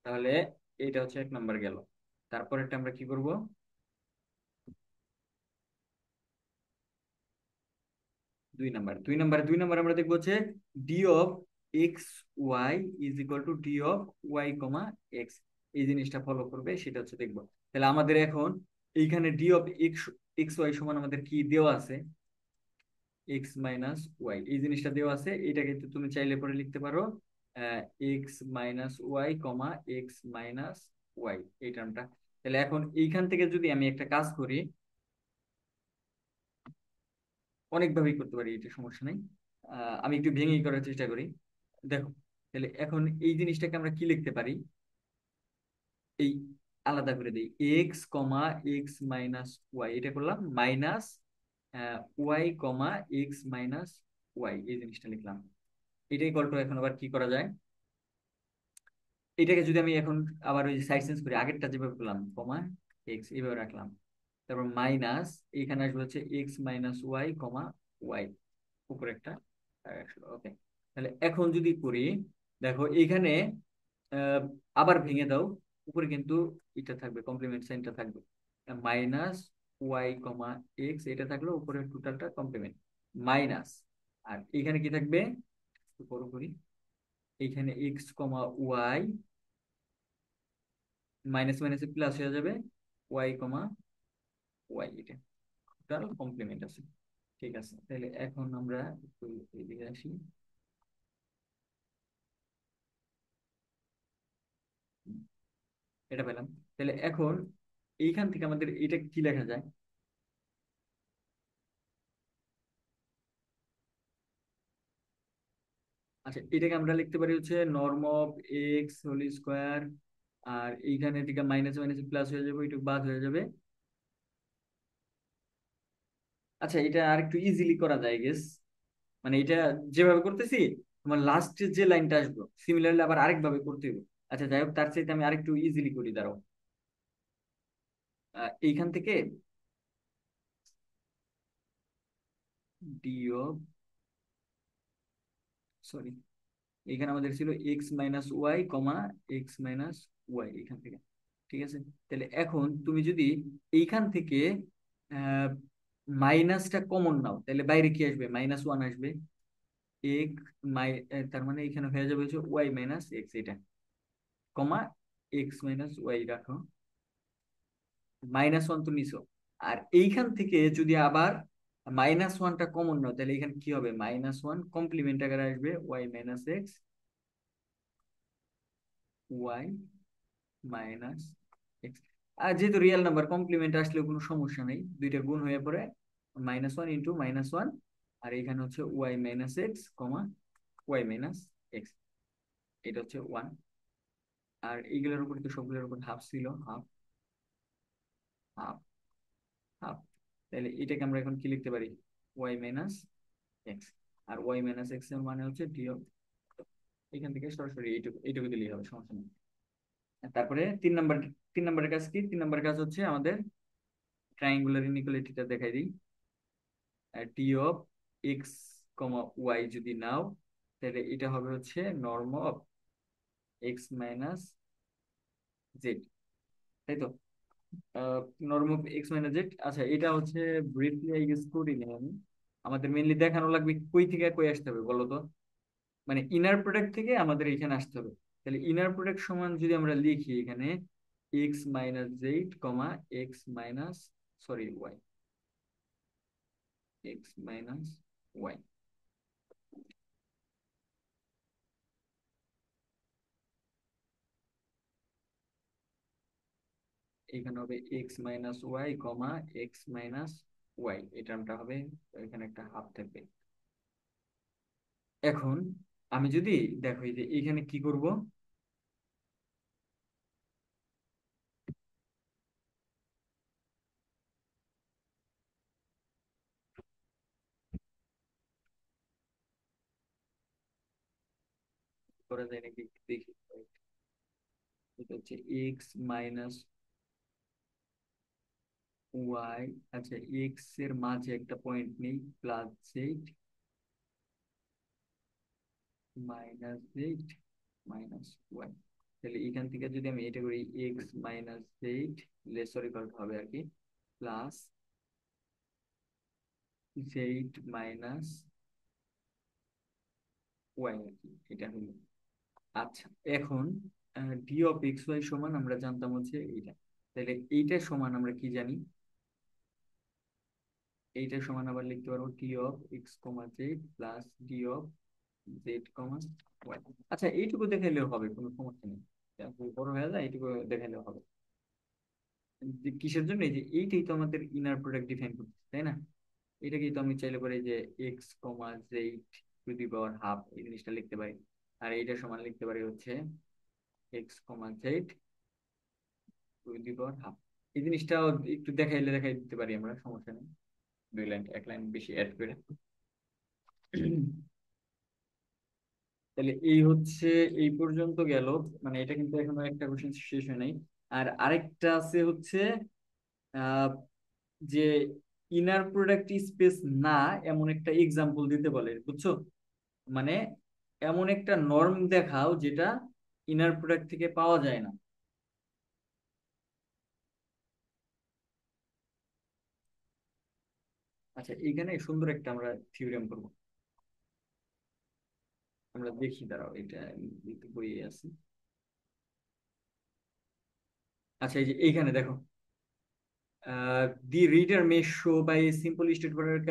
A: তাহলে এটা হচ্ছে এক নাম্বার গেল। তারপরেরটা আমরা কি করব? দুই নাম্বার আমরা দেখবো হচ্ছে d of x y is equal to d of y comma x. এই জিনিসটা ফলো করবে, সেটা হচ্ছে দেখবো। তাহলে আমাদের এখন এইখানে d of x x y সমান আমাদের কি দেওয়া আছে? এক্স মাইনাস ওয়াই, এই জিনিসটা দেওয়া আছে। এটা কিন্তু তুমি চাইলে পরে লিখতে পারো x minus y comma x minus y, এই টার্মটা। তাহলে এখন এইখান থেকে যদি আমি একটা কাজ করি, অনেকভাবেই করতে পারি, এটা সমস্যা নেই। আমি একটু ভেঙেই করার চেষ্টা করি। দেখো, তাহলে এখন এই জিনিসটাকে আমরা কি লিখতে পারি? এই আলাদা করে দিই, x comma x minus y, এটা করলাম minus y comma x minus y, এই জিনিসটা লিখলাম। এটাই গল্প। এখন আবার কি করা যায়? এটাকে যদি আমি এখন আবার ওই সাইড চেঞ্জ করি, আগেরটা যেভাবে করলাম কমা এক্স এইভাবে রাখলাম, তারপর মাইনাস এখানে আসবে হচ্ছে এক্স মাইনাস ওয়াই কমা ওয়াই, উপরে একটা ওকে। তাহলে এখন যদি করি, দেখো এইখানে আহ, আবার ভেঙে দাও, উপরে কিন্তু এটা থাকবে, কমপ্লিমেন্ট সাইনটা থাকবে, মাইনাস ওয়াই কমা এক্স, এটা থাকলো উপরে টোটালটা কমপ্লিমেন্ট মাইনাস। আর এখানে কি থাকবে? একটু বড় করি, এইখানে এক্স কমা ওয়াই, মাইনাস মাইনাসে প্লাস হয়ে যাবে, ওয়াই কমা ওয়াই, এটা টোটাল কমপ্লিমেন্ট আছে। ঠিক আছে, তাহলে এখন আমরা একটু এদিকে আসি। এটা পেলাম। তাহলে এখন এইখান থেকে আমাদের এটা কি লেখা যায়? আচ্ছা, এটাকে আমরা লিখতে পারি হচ্ছে norm of x whole square, আর এইখানে এটাকে মাইনাস মাইনাস প্লাস হয়ে যাবে, একটু বাদ হয়ে যাবে। আচ্ছা, এটা আর একটু ইজিলি করা যায় গেস, মানে এটা যেভাবে করতেছি, তোমার লাস্টের যে লাইনটা আসবে সিমিলারলি আবার আরেকভাবে করতে হবে। আচ্ছা যাই হোক, তার চাইতে আমি আরেকটু ইজিলি করি, দাঁড়াও। এইখান থেকে ডি অফ, সরি, এখানে আমাদের ছিল x minus y comma x minus Y, এখান থেকে। ঠিক আছে, তাহলে এখন তুমি যদি এইখান থেকে মাইনাসটা কমন নাও, তাহলে বাইরে কি আসবে? মাইনাস ওয়ান আসবে। এক মাই তার মানে এখানে হয়ে যাবে হচ্ছে ওয়াই মাইনাস এক্স, এটা কমা এক্স মাইনাস ওয়াই রাখো, মাইনাস ওয়ান তো নিছো। আর এইখান থেকে যদি আবার মাইনাস ওয়ানটা কমন নাও, তাহলে এখানে কি হবে? মাইনাস ওয়ান কমপ্লিমেন্ট আকারে আসবে y minus x, y minus x. আর যেহেতু রিয়েল নাম্বার, কমপ্লিমেন্ট আসলেও কোনো সমস্যা নেই, দুইটা গুণ হয়ে পড়ে minus one into minus one. আর এখানে হচ্ছে y minus x comma y minus x, এটা হচ্ছে ওয়ান। আর এইগুলোর উপরে তো সবগুলোর উপর হাফ ছিল, হাফ হাফ হাফ। তাহলে এটাকে আমরা এখন কি লিখতে পারি? Y minus x. আর ওয়াই মাইনাস এক্স এর মানে হচ্ছে ডি অফ, এখান থেকে সরাসরি এইটুকু এইটুকু দিলেই হবে, সমস্যা নেই। তারপরে 3 নাম্বার, 3 নাম্বারের কাজ কি? 3 নাম্বার কাজ হচ্ছে আমাদের ট্রাইঙ্গুলার ইনইকুয়ালিটিটা দেখাই দিই। টি অফ এক্স কমা ওয়াই যদি নাও, তাহলে এটা হবে হচ্ছে norm of x minus Z, তাই তো? Norm of x minus Z. আচ্ছা, এটা হচ্ছে ব্রিফলি আই গেস করি না আমি। আমাদের মেনলি দেখানো লাগবে কই থেকে কই আসতে হবে বলো তো? মানে ইনার প্রোডাক্ট থেকে আমাদের এখানে আসতে হবে। তাহলে ইনার প্রোডাক্ট সমান যদি আমরা লিখি এখানে x minus z comma x minus, sorry y, x minus y, এখানে হবে x minus y comma x minus y, এই টার্মটা হবে, এখানে একটা হাফ থাকবে। এখন আমি যদি দেখো এই যে এখানে কি করব, করা যায় নাকি একটু দেখি। এটা হচ্ছে এক্স মাইনাস ওয়াই। আচ্ছা, এক্স এর মাঝে একটা পয়েন্ট নেই, +8 -8 ওয়াই। তাহলে এখান থেকে যদি আমি এটা করি, x-8 লেসর ইকুয়াল হবে আর কি, +8 - ওয়াই আর কি, এটা হলো। আচ্ছা, এখন d(x, y) সমান আমরা জানতাম হচ্ছে এইটা। তাহলে এইটা সমান আমরা কি জানি, এইটা সমান আবার লিখতে পারবো t(x, z) plus d(z, y)। আচ্ছা, এইটুকু দেখাইলেও হবে, কোনো সমস্যা নেই, বড় হয়ে যায়, এইটুকু দেখাইলেও হবে। যে কিসের জন্য, এই যে এইটাই তো আমাদের ইনার প্রোডাক্ট ডিফাইন করতে, তাই না? এটাকেই তো আমি চাইলে পারি যে x, z^2 এই জিনিসটা লিখতে পারি। আর এইটা সমান লিখতে পারি হচ্ছে x, z^2 এই জিনিসটাও একটু দেখাইলে দেখাই দিতে পারি আমরা, সমস্যা নেই, 2 লাইন 1 লাইন বেশি অ্যাড করে। তাহলে এই হচ্ছে, এই পর্যন্ত গেল। মানে এটা কিন্তু এখনো একটা কোশ্চেন শেষ হয় নাই। আর আরেকটা আছে হচ্ছে আহ, যে ইনার প্রোডাক্ট স্পেস না, এমন একটা এক্সাম্পল দিতে বলে, বুঝছো? মানে এমন একটা নর্ম দেখাও যেটা ইনার প্রোডাক্ট থেকে পাওয়া যায় না। আচ্ছা, এইখানে সুন্দর একটা আমরা থিওরেম করবো, আমরা দেখি, দাঁড়াও এটা একটু বইয়ে আছে। আচ্ছা, এই যে এইখানে দেখো, the reader may show by a simple straightforward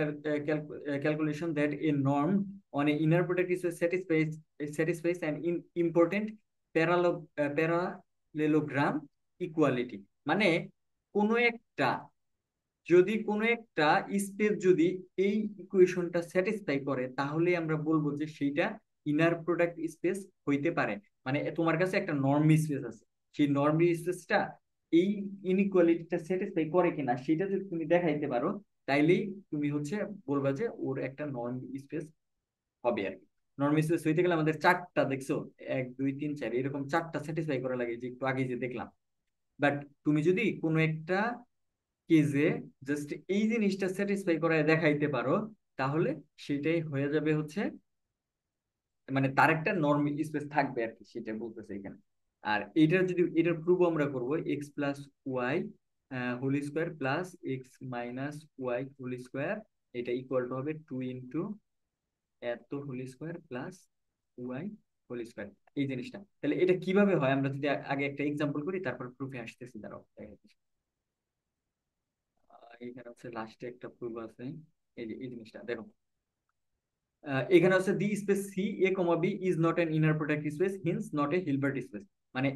A: calculation that a norm on a inner product is satisfies an important parallelogram equality। মানে কোনো একটা, যদি কোনো একটা স্পেস যদি এই ইকুয়েশনটা স্যাটিসফাই করে, তাহলে আমরা বলবো যে সেইটা ইনার প্রোডাক্ট স্পেস হইতে পারে। মানে তোমার কাছে একটা নর্ম স্পেস আছে, সেই নর্ম স্পেসটা এই ইনইকুয়ালিটিটা স্যাটিসফাই করে কিনা সেটা যদি তুমি দেখাইতে পারো, তাইলেই তুমি হচ্ছে বলবা যে ওর একটা নর্ম স্পেস হবে আর কি। নর্ম স্পেস হইতে গেলে আমাদের চারটা, দেখছো, 1 2 3 4 এরকম চারটা স্যাটিসফাই করা লাগে, যে একটু আগে যে দেখলাম। বাট তুমি যদি কোনো একটা কেজে জাস্ট এই জিনিসটা স্যাটিসফাই করায় দেখাইতে পারো, তাহলে সেটাই হয়ে যাবে হচ্ছে, মানে তার একটা নর্ম স্পেস থাকবে আর কি, সেটা বলতেছে এখানে। আর এইটার যদি, এটার প্রুফ আমরা করব, x+y whole square plus x-y whole square, এটা ইকুয়াল টু হবে 2 এত whole square plus y whole square. এই জিনিসটা তাহলে এটা কিভাবে হয়, আমরা যদি আগে একটা এক্সাম্পল করি, তারপর প্রুফে আসতেছি, দাঁড়াও এখানে হচ্ছে লাস্টে একটা প্রুফ আছে। এই যে এই জিনিসটা দেখো, এখানে হচ্ছে the space C a comma b is not an inner product space, hence not a Hilbert space. মানে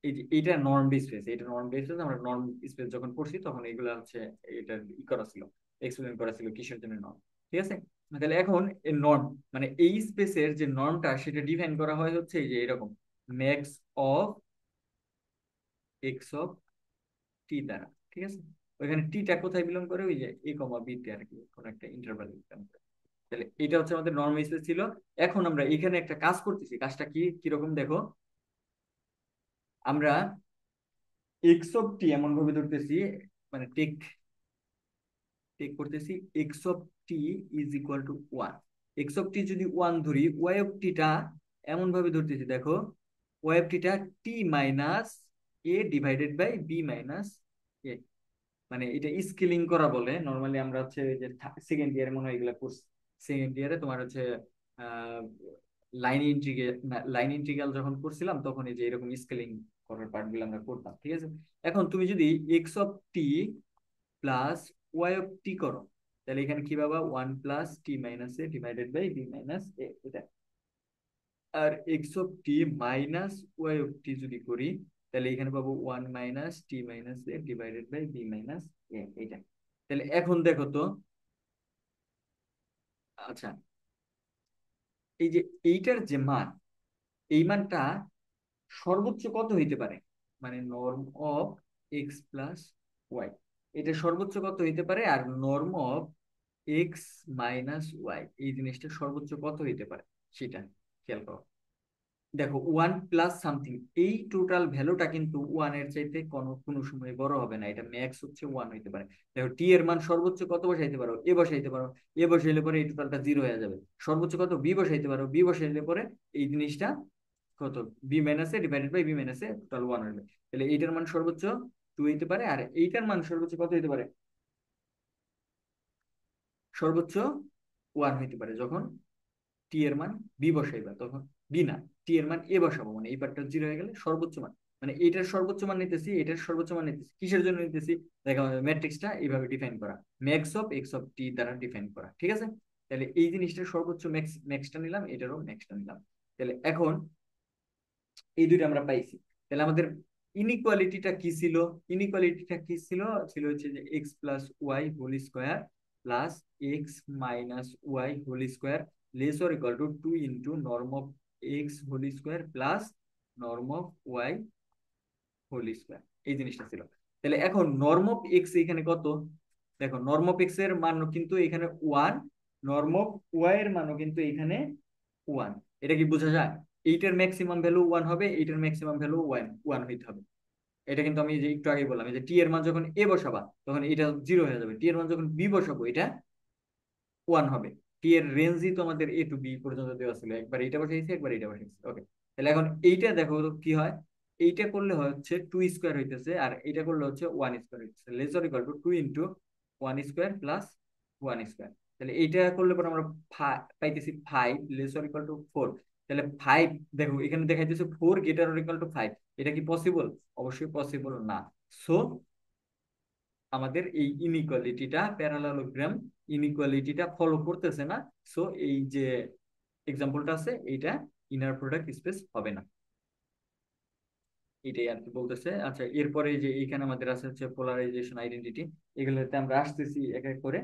A: এই যে এটা নর্ম স্পেস, এটা নর্ম স্পেস, আমরা নর্ম স্পেস যখন পড়ছি তখন এগুলা হচ্ছে, এটা ই করা ছিল, এক্সপ্লেন করা ছিল কিসের জন্য নর্ম। ঠিক আছে, তাহলে এখন এই নর্ম, মানে এই স্পেসের যে নর্মটা সেটা ডিফাইন করা হয় হচ্ছে এই যে এরকম, ম্যাক্স অফ x(t) দ্বারা। ঠিক আছে, ওইখানে টিটা কোথায় বিলং করে, ওই যে এ কমা বি তে আর কি, কোন একটা ইন্টারভাল। তাহলে এটা হচ্ছে আমাদের নরমাল স্পেস ছিল। এখন আমরা এখানে একটা কাজ করতেছি, কাজটা কি কিরকম দেখো, আমরা x(t) এমন ভাবে ধরতেছি, মানে টেক টেক করতেছি, x(t) is equal two 1। x(t) যদি 1 ধরি, y(t) টা এমন ভাবে ধরতেছি, দেখো y(t) টা t-a/b-b-a, মানে এটা স্কেলিং করা বলে নর্মালি, আমরা হচ্ছে যে সেকেন্ড ইয়ারে মনে হয় এগুলা কোর্স, সেকেন্ড ইয়ারে তোমার হচ্ছে আহ লাইন ইন্টিগ্রাল যখন করছিলাম, তখন এই যে এরকম স্কেলিং করার পার্ট গুলো আমরা করতাম। ঠিক আছে, এখন তুমি যদি x(t) প্লাস y(t) করো, তাহলে এখানে কি পাবা, 1 + t - a/b-a, এটা। আর x(t) মাইনাস y(t) যদি করি, তাহলে এখানে পাবো 1 - t - a/b-a, এটা। তাহলে এখন দেখো তো, আচ্ছা, এই যে এইটার যে মান, এই মানটা সর্বোচ্চ কত হইতে পারে, মানে নর্ম অফ x+y, এটা সর্বোচ্চ কত হইতে পারে, আর নর্ম অফ x - y এই জিনিসটা সর্বোচ্চ কত হইতে পারে, সেটা খেয়াল করো। দেখো ওয়ান প্লাস সামথিং, এই টোটাল ভ্যালুটা কিন্তু ওয়ান এর চাইতে কোনো কোনো সময় বড় হবে না, এটা ম্যাক্স হচ্ছে ওয়ান হইতে পারে। দেখো টি এর মান সর্বোচ্চ কত বসাইতে পারো, এ বসাইতে পারো, এ বসাইলে পরে এই টোটালটা জিরো হয়ে যাবে। সর্বোচ্চ কত, বি বসাইতে পারো, বি বসাইলে পরে এই জিনিসটা কত, b minus a divided by b minus a total one হবে। তাহলে এইটার মান সর্বোচ্চ টু হইতে পারে, আর এইটার মান সর্বোচ্চ কত হইতে পারে, সর্বোচ্চ ওয়ান হইতে পারে যখন টি এর মান বি বসাইবা তখন, বি না, টি এর মান এ বসাবো, মানে এই পার্টটা জিরো হয়ে গেলে সর্বোচ্চ মান, মানে এটার সর্বোচ্চ মান নিতেছি, এটার সর্বোচ্চ মান নিতেছি, কিসের জন্য নিতেছি, দেখা ম্যাট্রিক্সটা এইভাবে ডিফাইন করা, ম্যাক্স অফ এক্স অফ টি দ্বারা ডিফাইন করা, ঠিক আছে। তাহলে এই জিনিসটার সর্বোচ্চ ম্যাক্স, ম্যাক্সটা নিলাম, এটারও ম্যাক্সটা নিলাম। তাহলে এখন এই দুইটা আমরা পাইছি। তাহলে আমাদের ইনইকুয়ালিটিটা কি ছিল, ইনইকুয়ালিটিটা কি ছিল, ছিল হচ্ছে যে x plus y whole square plus x minus y whole square less or equal to two into norm of x whole square plus norm of y whole square, এই জিনিসটা ছিল। তাহলে এখন নর্ম অফ এক্স এখানে কত, দেখো norm of x এর মান কিন্তু এখানে ওয়ান, নর্ম অফ ওয়াই এর মানও কিন্তু এখানে ওয়ান। এটা কি বোঝা যায়, এইটার ম্যাক্সিমাম ভ্যালু ওয়ান হবে, এইটার ম্যাক্সিমাম ভ্যালু ওয়ান ওয়ান হইতে হবে। এটা কিন্তু আমি যে একটু আগে বললাম, এই যে টি এর মান যখন এ বসাবা তখন এটা জিরো হয়ে যাবে, টি এর মান যখন বি বসাবো এটা ওয়ান হবে। টি এর রেঞ্জই তো আমাদের এ টু বি পর্যন্ত দেওয়া ছিল, একবার এটা বসাইছি একবার এটা বসাইছি, ওকে। তাহলে এখন এইটা দেখো তো কি হয়, এইটা করলে হচ্ছে টু স্কোয়ার হইতেছে, আর এইটা করলে হচ্ছে ওয়ান স্কোয়ার হইতেছে, less or equal to two into one square plus one square. তাহলে এইটা করলে পরে আমরা পাইতেছি five less or equal to four. তাহলে ফাইভ, দেখো এখানে দেখাইতেছে four greater or equal to five, এটা কি পসিবল, অবশ্যই পসিবল না। সো আমাদের এই ইনইকুয়ালিটিটা, প্যারালালোগ্রাম ইনইকুয়ালিটিটা ফলো করতেছে না। সো এই যে এক্সাম্পলটা আছে এইটা ইনার প্রোডাক্ট স্পেস হবে না, এটাই আর কি বলতেছে। আচ্ছা এরপরে যে এইখানে আমাদের আছে হচ্ছে পোলারাইজেশন আইডেন্টিটি, এগুলোতে আমরা আসতেছি এক এক করে।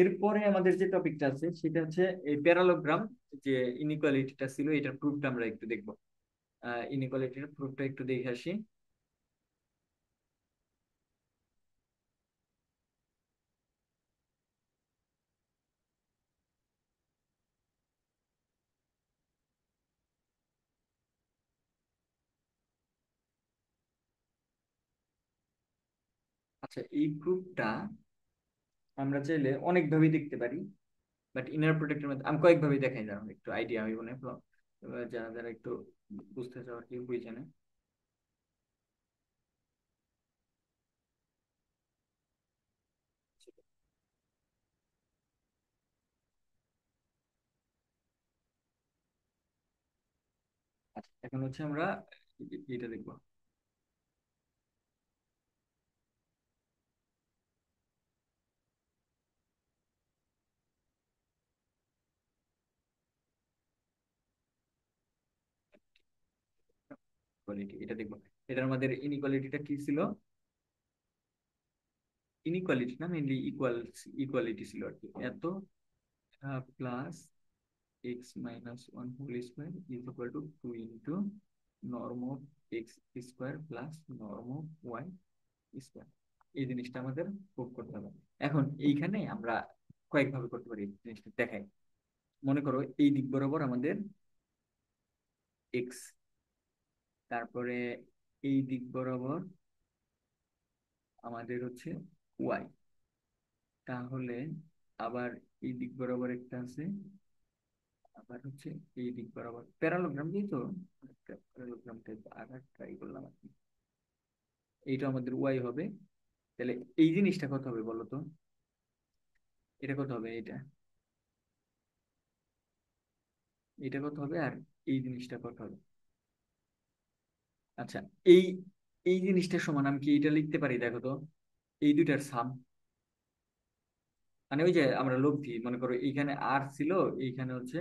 A: এরপরে আমাদের যে টপিকটা আছে সেটা হচ্ছে এই প্যারালোগ্রাম, যে ইনইকুয়ালিটিটা ছিল এটার প্রুফটা আমরা একটু দেখবো। ইনইকুয়ালিটির প্রুফটা একটু দেখে আসি। আচ্ছা এই প্রুফটা আমরা চাইলে অনেকভাবেই দেখতে পারি, বাট ইনার প্রোডাক্টের মধ্যে আমি কয়েকভাবে দেখাই, যারা একটু আইডিয়া হইব না, যারা যারা একটু বুঝতে চাও আর কি, বুঝে না। আচ্ছা এখন হচ্ছে আমরা এটা দেখবো, কোয়ালিটি এটা দেখবো। এটার আমাদের ইনইকুয়ালিটিটা কি ছিল, ইনইকুয়ালিটি না মেইনলি ইকুয়ালিটি ছিল আর কি, এত plus x minus one whole square is equal to two into norm of x square plus norm of y square. এই জিনিসটা আমাদের প্রুভ করতে হবে। এখন এইখানে আমরা কয়েকভাবে করতে পারি, এই জিনিসটা দেখাই। মনে করো এই দিক বরাবর আমাদের এক্স, তারপরে এই দিক বরাবর আমাদের হচ্ছে ওয়াই, তাহলে আবার এই দিক বরাবর একটা আছে, আবার হচ্ছে এই দিক বরাবর প্যারালোগ্রাম, যেহেতু প্যারালোগ্রাম টাইপ আবার ট্রাই করলাম আর কি। এইটা আমাদের ওয়াই হবে। তাহলে এই জিনিসটা কত হবে বলো তো, এটা কত হবে, এটা কত হবে, আর এই জিনিসটা কত হবে। আচ্ছা এই এই জিনিসটার সমান আমি কি এটা লিখতে পারি, দেখো তো, এই দুইটার সাম, মানে ওই যে আমরা লব্ধি, মনে করো এইখানে আর ছিল, এইখানে হচ্ছে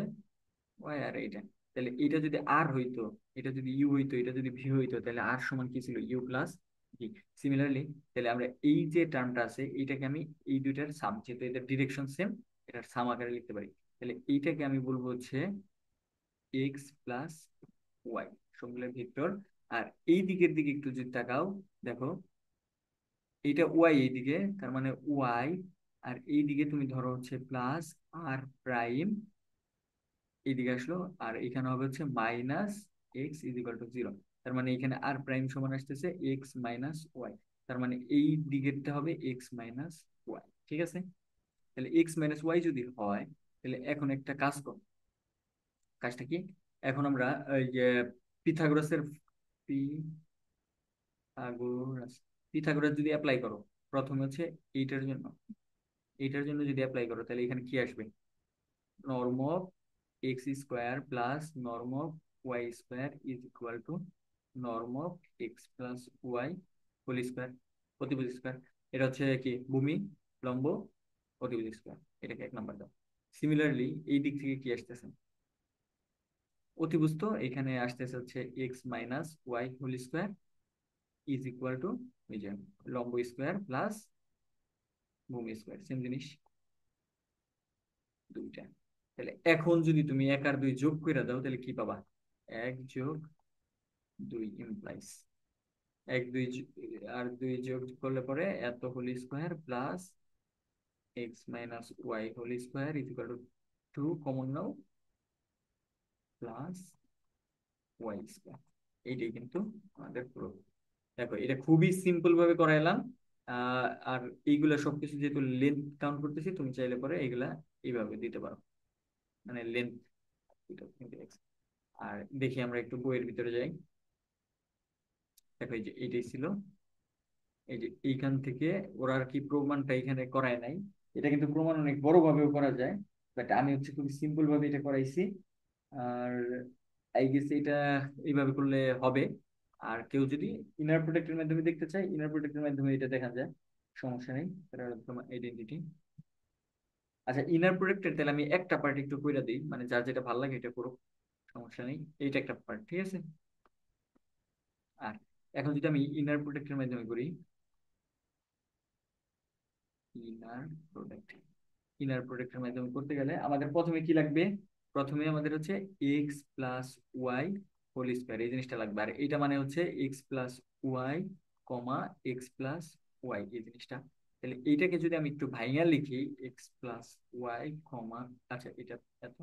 A: ওয়াই আর এইটা। তাহলে এটা যদি আর হইতো, এটা যদি ইউ হইতো, এটা যদি ভি হইতো, তাহলে আর সমান কি ছিল, ইউ প্লাস ভি। সিমিলারলি তাহলে আমরা এই যে টার্মটা আছে এইটাকে আমি এই দুইটার সাম, যেহেতু এটার ডিরেকশন সেম, এটার সাম আকারে লিখতে পারি। তাহলে এইটাকে আমি বলবো হচ্ছে এক্স প্লাস ওয়াই সবগুলো ভেক্টর। আর এই দিকের দিকে একটু যদি তাকাও, দেখো এইটা ওয়াই এইদিকে, তার মানে ওয়াই, আর এই দিকে তুমি ধরো হচ্ছে প্লাস আর প্রাইম এইদিকে আসলো, আর এখানে হবে হচ্ছে minus x is equal to zero. তার মানে এখানে আর প্রাইম সমান আসতেছে এক্স মাইনাস ওয়াই। তার মানে এই দিকেরটা হবে এক্স মাইনাস ওয়াই। ঠিক আছে, তাহলে এক্স মাইনাস ওয়াই যদি হয়, তাহলে এখন একটা কাজ কর। কাজটা কি? এখন আমরা এই যে পিথাগোরাসের পিথাগোরাস পিথাগোরাস যদি অ্যাপ্লাই করো, প্রথমে হচ্ছে এইটার জন্য, এইটার জন্য যদি অ্যাপ্লাই করো, তাহলে এখানে কি আসবে? Norm of x square plus norm of y square is equal to norm of x plus y whole square, অতিভুজ স্কোয়ার। এটা হচ্ছে কি? ভূমি, লম্ব, অতিভুজ স্কোয়ার। এটাকে এক নাম্বার দাও। সিমিলারলি এই দিক থেকে কি আসতেছে? অতিভুজ, তো এখানে আসতেছে হচ্ছে x minus y whole square is equal to এই যে লম্ব স্কোয়ার প্লাস ভূমি স্কোয়ার, সেম জিনিস দুইটা। তাহলে এখন যদি তুমি এক আর দুই যোগ করে দাও, তাহলে কি পাবা? এক যোগ দুই ইমপ্লাইস এক দুই আর দুই যোগ করলে পরে এত whole square plus x minus y whole square is equal to two, common নাও, প্লাস ওয়াই স্কোয়ার। এইটাই কিন্তু আমাদের পুরো। দেখো, এটা খুবই সিম্পল ভাবে করাইলাম। আর এইগুলা সবকিছু যেহেতু লেন্থ কাউন্ট করতেছি, তুমি চাইলে পরে এইগুলা এইভাবে দিতে পারো, মানে লেন্থ। আর দেখি আমরা একটু বইয়ের ভিতরে যাই। দেখো, এই যে এইটাই ছিল, এই যে এইখান থেকে ওরা আর কি প্রমাণটা এখানে করায় নাই। এটা কিন্তু প্রমাণ অনেক বড় ভাবেও করা যায়, বাট আমি হচ্ছে খুবই সিম্পল ভাবে এটা করাইছি। আর আই গেস এটা এইভাবে করলে হবে। আর কেউ যদি ইনার প্রোডাক্টের মাধ্যমে দেখতে চায়, ইনার প্রোডাক্টের মাধ্যমে এটা দেখা যায়, সমস্যা নেই। এটা তোমার আইডেন্টিটি। আচ্ছা, ইনার প্রোডাক্টের তাহলে আমি একটা পার্ট একটু কইরা দিই, মানে যার যেটা ভালো লাগে এটা করুক, সমস্যা নেই। এইটা একটা পার্ট, ঠিক আছে। আর এখন যদি আমি ইনার প্রোডাক্টের মাধ্যমে করি, ইনার প্রোডাক্ট, ইনার প্রোডাক্টের মাধ্যমে করতে গেলে আমাদের প্রথমে কি লাগবে? প্রথমে আমাদের হচ্ছে x plus y whole square, এই জিনিসটা লাগবে। আর এটা মানে হচ্ছে x plus y comma x plus y, এই জিনিসটা। তাহলে এইটাকে যদি আমি একটু ভাইঙা লিখি, এক্স প্লাস ওয়াই কমা, আচ্ছা এটা এত,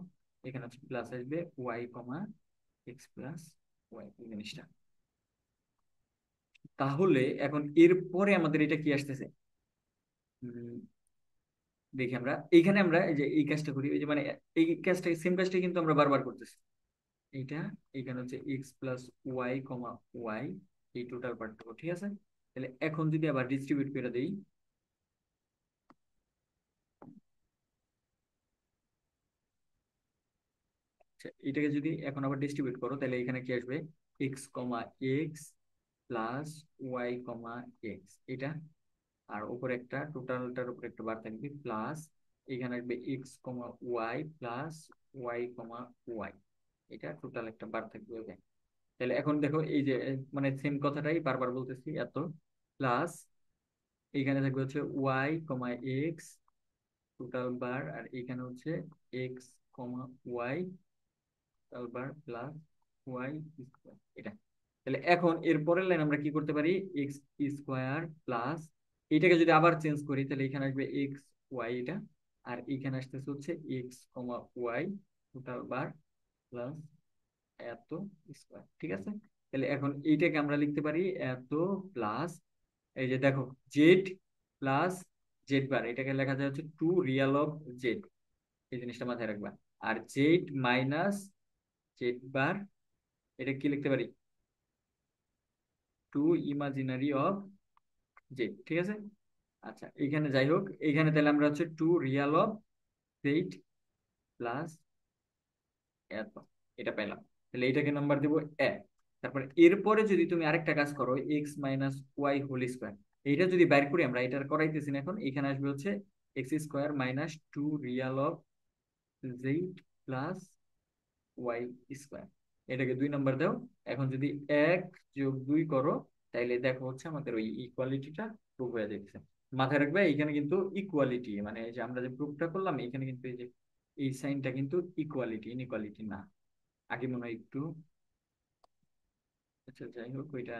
A: এখানে হচ্ছে প্লাস আসবে Y comma x plus y, এই জিনিসটা। তাহলে এখন এরপরে আমাদের এটা কি আসতেছে? দেখি আমরা এইখানে আমরা এই যে এই কাজটা করি, এই যে মানে এই কাজটা, সেম কাজটা কিন্তু আমরা বারবার করতেছি। এইটা এখানে হচ্ছে এক্স প্লাস ওয়াই কমা ওয়াই, এই টোটাল পার্টটুকু, ঠিক আছে। তাহলে এখন যদি আবার ডিস্ট্রিবিউট করে দেই, আচ্ছা এটাকে যদি এখন আবার ডিস্ট্রিবিউট করো, তাহলে এখানে কি আসবে? X comma x plus y comma x, এটা। আর উপরে একটা টোটালটার উপরে একটা বার থাকবে প্লাস, এখানে আসবে x comma Y plus y কমা ওয়াই, এটা টোটাল একটা বার থাকবে, ওকে। তাহলে এখন দেখো এই যে মানে সেম কথাটাই বারবার বলতেছি, এত প্লাস এইখানে থাকবে হচ্ছে ওয়াই কমা এক্স টোটাল বার, আর এইখানে হচ্ছে এক্স কমা ওয়াই টোটাল বার প্লাস ওয়াই স্কোয়ার, এটা। তাহলে এখন এর পরের লাইন আমরা কি করতে পারি? এক্স স্কোয়ার প্লাস, এটাকে যদি আবার চেঞ্জ করি, তাহলে এখানে আসবে এক্স ওয়াই, এটা। আর এখানে আসতেছে হচ্ছে এক্স কমা ওয়াই টোটাল বার প্লাস এত স্কোয়ার, ঠিক আছে। তাহলে এখন এইটাকে আমরা লিখতে পারি এত প্লাস, এই যে দেখো, জেড প্লাস জেড বার, এটাকে লেখা যায় হচ্ছে টু রিয়াল অফ জেড, এই জিনিসটা মাথায় রাখবা। আর জেড মাইনাস জেড বার, এটা কি লিখতে পারি? টু ইমাজিনারি অফ জেড, ঠিক আছে। আচ্ছা, এইখানে যাই হোক, এইখানে তাহলে আমরা হচ্ছে two real of z plus এত, এটা পেলাম। তাহলে এটাকে নাম্বার দিব এ। তারপরে এরপরে যদি তুমি আরেকটা কাজ করো, x minus y whole square, এইটা যদি বাইর করি আমরা, এটা করাইতেছি না এখন, এখানে আসবে হচ্ছে x square minus two real of z plus y square, এটাকে দুই নাম্বার দাও। এখন যদি এক যোগ দুই করো, তাইলে দেখো হচ্ছে আমাদের ওই ইকুয়ালিটিটা প্রুভ হয়ে যাচ্ছে। মাথায় রাখবে এখানে কিন্তু ইকুয়ালিটি, মানে এই যে আমরা যে প্রুফটা করলাম, এখানে কিন্তু এই যে এই সাইনটা কিন্তু ইকুয়ালিটি, ইনইকুয়ালিটি না। আগে মনে হয় একটু, আচ্ছা যাই হোক ওইটা,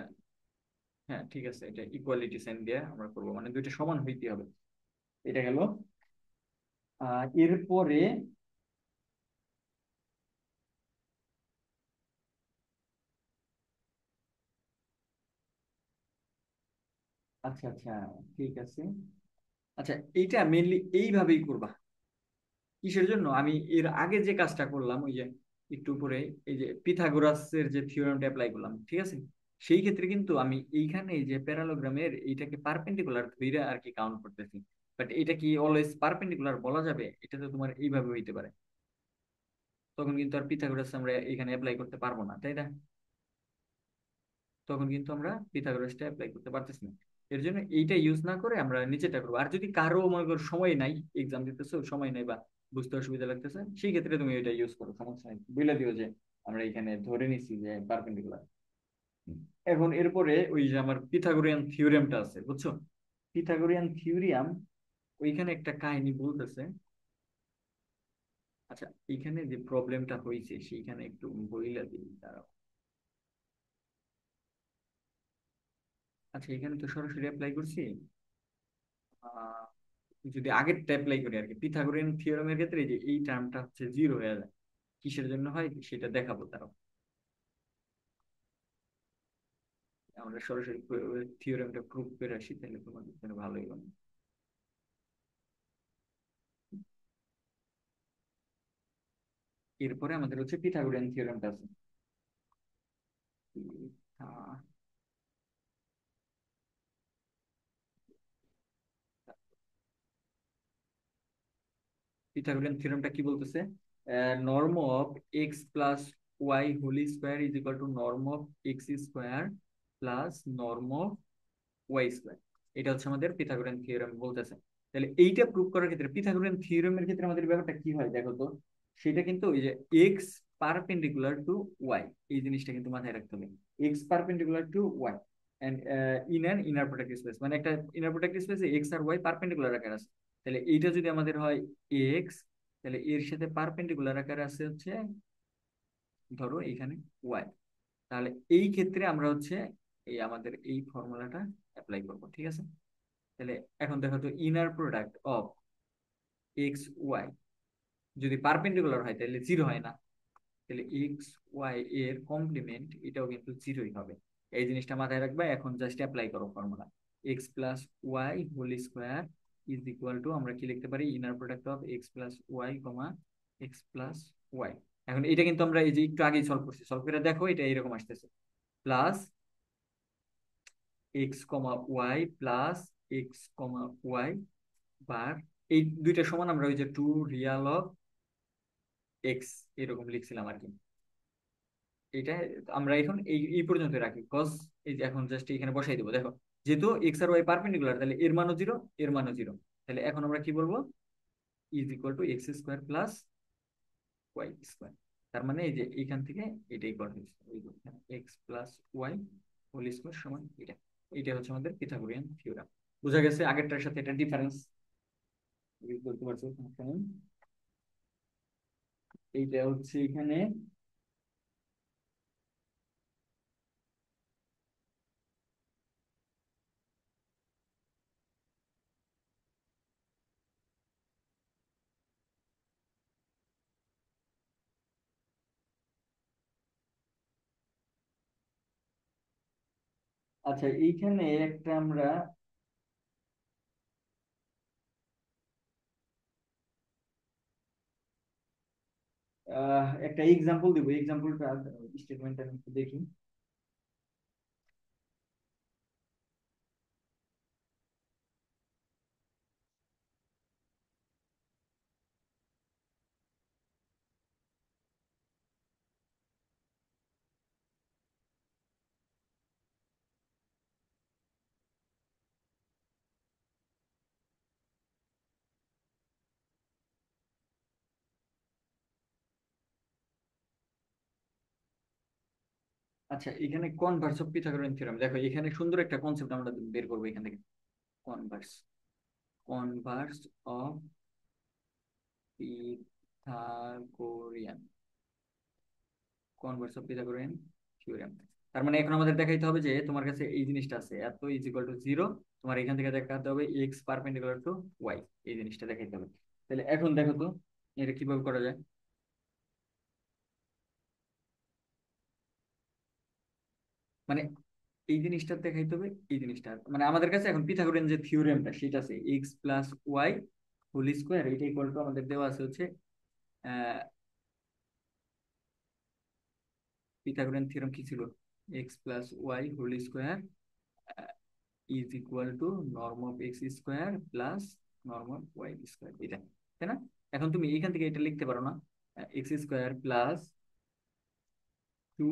A: হ্যাঁ ঠিক আছে, এটা ইকুয়ালিটি সাইন দিয়ে আমরা করবো, মানে দুইটা সমান হইতে হবে। এটা গেল। এরপরে আচ্ছা আচ্ছা, ঠিক আছে। আচ্ছা, এইটা মেনলি এইভাবেই করবা। কিসের জন্য আমি এর আগে যে কাজটা করলাম, ওই যে একটু পরে এই যে পিথাগোরাসের যে থিওরেমটা অ্যাপ্লাই করলাম, ঠিক আছে? সেই ক্ষেত্রে কিন্তু আমি এইখানে এই যে প্যারালোগ্রামের এইটাকে পারপেন্ডিকুলার ধরে আর কি কাউন্ট করতেছি। বাট এটা কি অলওয়েজ পারপেন্ডিকুলার বলা যাবে? এটা তো তোমার এইভাবে হইতে পারে। তখন কিন্তু আর পিথাগোরাস আমরা এখানে অ্যাপ্লাই করতে পারবো না, তাই না? তখন কিন্তু আমরা পিথাগোরাসটা অ্যাপ্লাই করতে পারতেছি না। এর জন্য এইটা ইউজ না করে আমরা নিচেটা করবো। আর যদি কারো মনে করো সময় নাই, এক্সাম দিতেছো সময় নাই বা বুঝতে অসুবিধা লাগতেছে, সেই ক্ষেত্রে তুমি এটা ইউজ করো, সমস্যা নাই, বলে দিও যে আমরা এখানে ধরে নিছি যে পারপেন্ডিকুলার। এখন এরপরে ওই যে আমার পিথাগোরিয়ান থিওরেমটা আছে, বুঝছো? পিথাগোরিয়ান থিওরিয়াম, ওইখানে একটা কাহিনী বলতেছে। আচ্ছা, এইখানে যে প্রবলেমটা হয়েছে সেইখানে একটু বইলা দিই, দাঁড়াও। আচ্ছা, এখানে তো সরাসরি অ্যাপ্লাই করছি। আহ, যদি আগের অ্যাপ্লাই করি আর কি, পিথাগোরিয়ান থিওরেমের ক্ষেত্রে এই যে এই টার্মটা হচ্ছে জিরো হয়ে যায়। কিসের জন্য হয় সেটা দেখাবো, তারাও। আমরা সরাসরি থিওরেমটা প্রুভ করে আসি, তাহলে তোমাদের জন্য ভালোই হবে। এরপরে আমাদের হচ্ছে পিথাগোরিয়ান থিওরেমটা আছে। পিথাগোরিয়ান থিওরেমটা কি বলতেছে? Norm of x plus y whole square is equal to norm of x square plus norm of y square. এটা হচ্ছে আমাদের পিথাগোরিয়ান থিওরেম বলতেছে। তাহলে এইটা প্রুভ করার ক্ষেত্রে পিথাগোরিয়ান থিওরেমের ক্ষেত্রে আমাদের ব্যাপারটা কি হয় দেখো তো। সেটা কিন্তু ওই যে এক্স পারপেন্ডিকুলার টু ওয়াই, এই জিনিসটা কিন্তু মাথায় রাখতে হবে। X perpendicular to y and in an inner product space, মানে একটা ইনার প্রোডাক্ট স্পেসে এক্স আর ওয়াই পারপেন্ডিকুলার আকারে আছে। তাহলে এইটা যদি আমাদের হয় এক্স, তাহলে এর সাথে পারপেন্ডিকুলার আকারে আছে হচ্ছে ধরো এখানে ওয়াই। তাহলে এই ক্ষেত্রে আমরা হচ্ছে এই আমাদের এই ফর্মুলাটা অ্যাপ্লাই করব, ঠিক আছে? তাহলে এখন দেখো তো, inner product of x y যদি পারপেন্ডিকুলার হয় তাহলে জিরো হয় না। তাহলে এক্স ওয়াই এর কমপ্লিমেন্ট এটাও কিন্তু জিরোই হবে। এই জিনিসটা মাথায় রাখবে। এখন জাস্ট অ্যাপ্লাই করো formula. X plus y whole square is equal to, আমরা কি লিখতে পারি, inner product of x plus y comma x plus y. এখন এটা কিন্তু আমরা এই যে একটু আগেই সলভ করছি, সলভ করে দেখো এটা এরকম আসতেছে। Plus x comma Y plus x comma y bar, এই দুইটা সমান আমরা ওই যে টু রিয়াল অফ এক্স এরকম লিখছিলাম আর কি। এটা আমরা এখন এই এই পর্যন্ত রাখি কজ এই যে এখন জাস্ট এখানে বসাই দেবো, দেখো। যেহেতু এক্স আর ওয়াই পারপেন্ডিকুলার, তাহলে এর মানও জিরো, এর মানও জিরো। তাহলে এখন আমরা কি বলবো, is equal to x square plus y square. তার মানে এই যে এইখান থেকে এটাই করা হয়েছে, x plus y whole square সমান এটা। এটা হচ্ছে আমাদের পিথাগোরিয়ান থিওরাম। বোঝা গেছে আগেরটার সাথে এটা ডিফারেন্স? বলতে পারছো সমস্যা নেই। এইটা হচ্ছে এখানে। আচ্ছা, এইখানে একটা আমরা একটা এক্সাম্পল দিব। এক্সাম্পলটা স্টেটমেন্টটা আমি একটু দেখি। আচ্ছা, এখানে কনভার্স অফ পিথাগোরিয়ান থিওরেম, দেখো এখানে সুন্দর একটা কনসেপ্ট আমরা বের করবো এখান থেকে। Converse, Converse of Pythagorean, Converse of Pythagorean theorem. তার মানে এখন আমাদের দেখাইতে হবে যে তোমার কাছে এই জিনিসটা আছে, এত ইজ ইকুয়াল টু জিরো। তোমার এখান থেকে দেখাতে হবে এক্স পারপেন্ডিকুলার টু ওয়াই, এই জিনিসটা দেখাইতে হবে। তাহলে এখন দেখো তো এটা কিভাবে করা যায়। মানে এই জিনিসটা দেখাইতে হবে, এই জিনিসটা মানে আমাদের কাছে এখন পিথাগোরিয়ান যে থিওরেমটা সেটা আছে x plus y whole square, এটা ইকুয়াল টু আমাদের দেওয়া আছে হচ্ছে পিথাগোরিয়ান থিওরেম কি ছিল, x plus y whole square is equal to norm of x square plus norm of y square, এটা তাই না? এখন তুমি এখান থেকে এটা লিখতে পারো না, x square plus two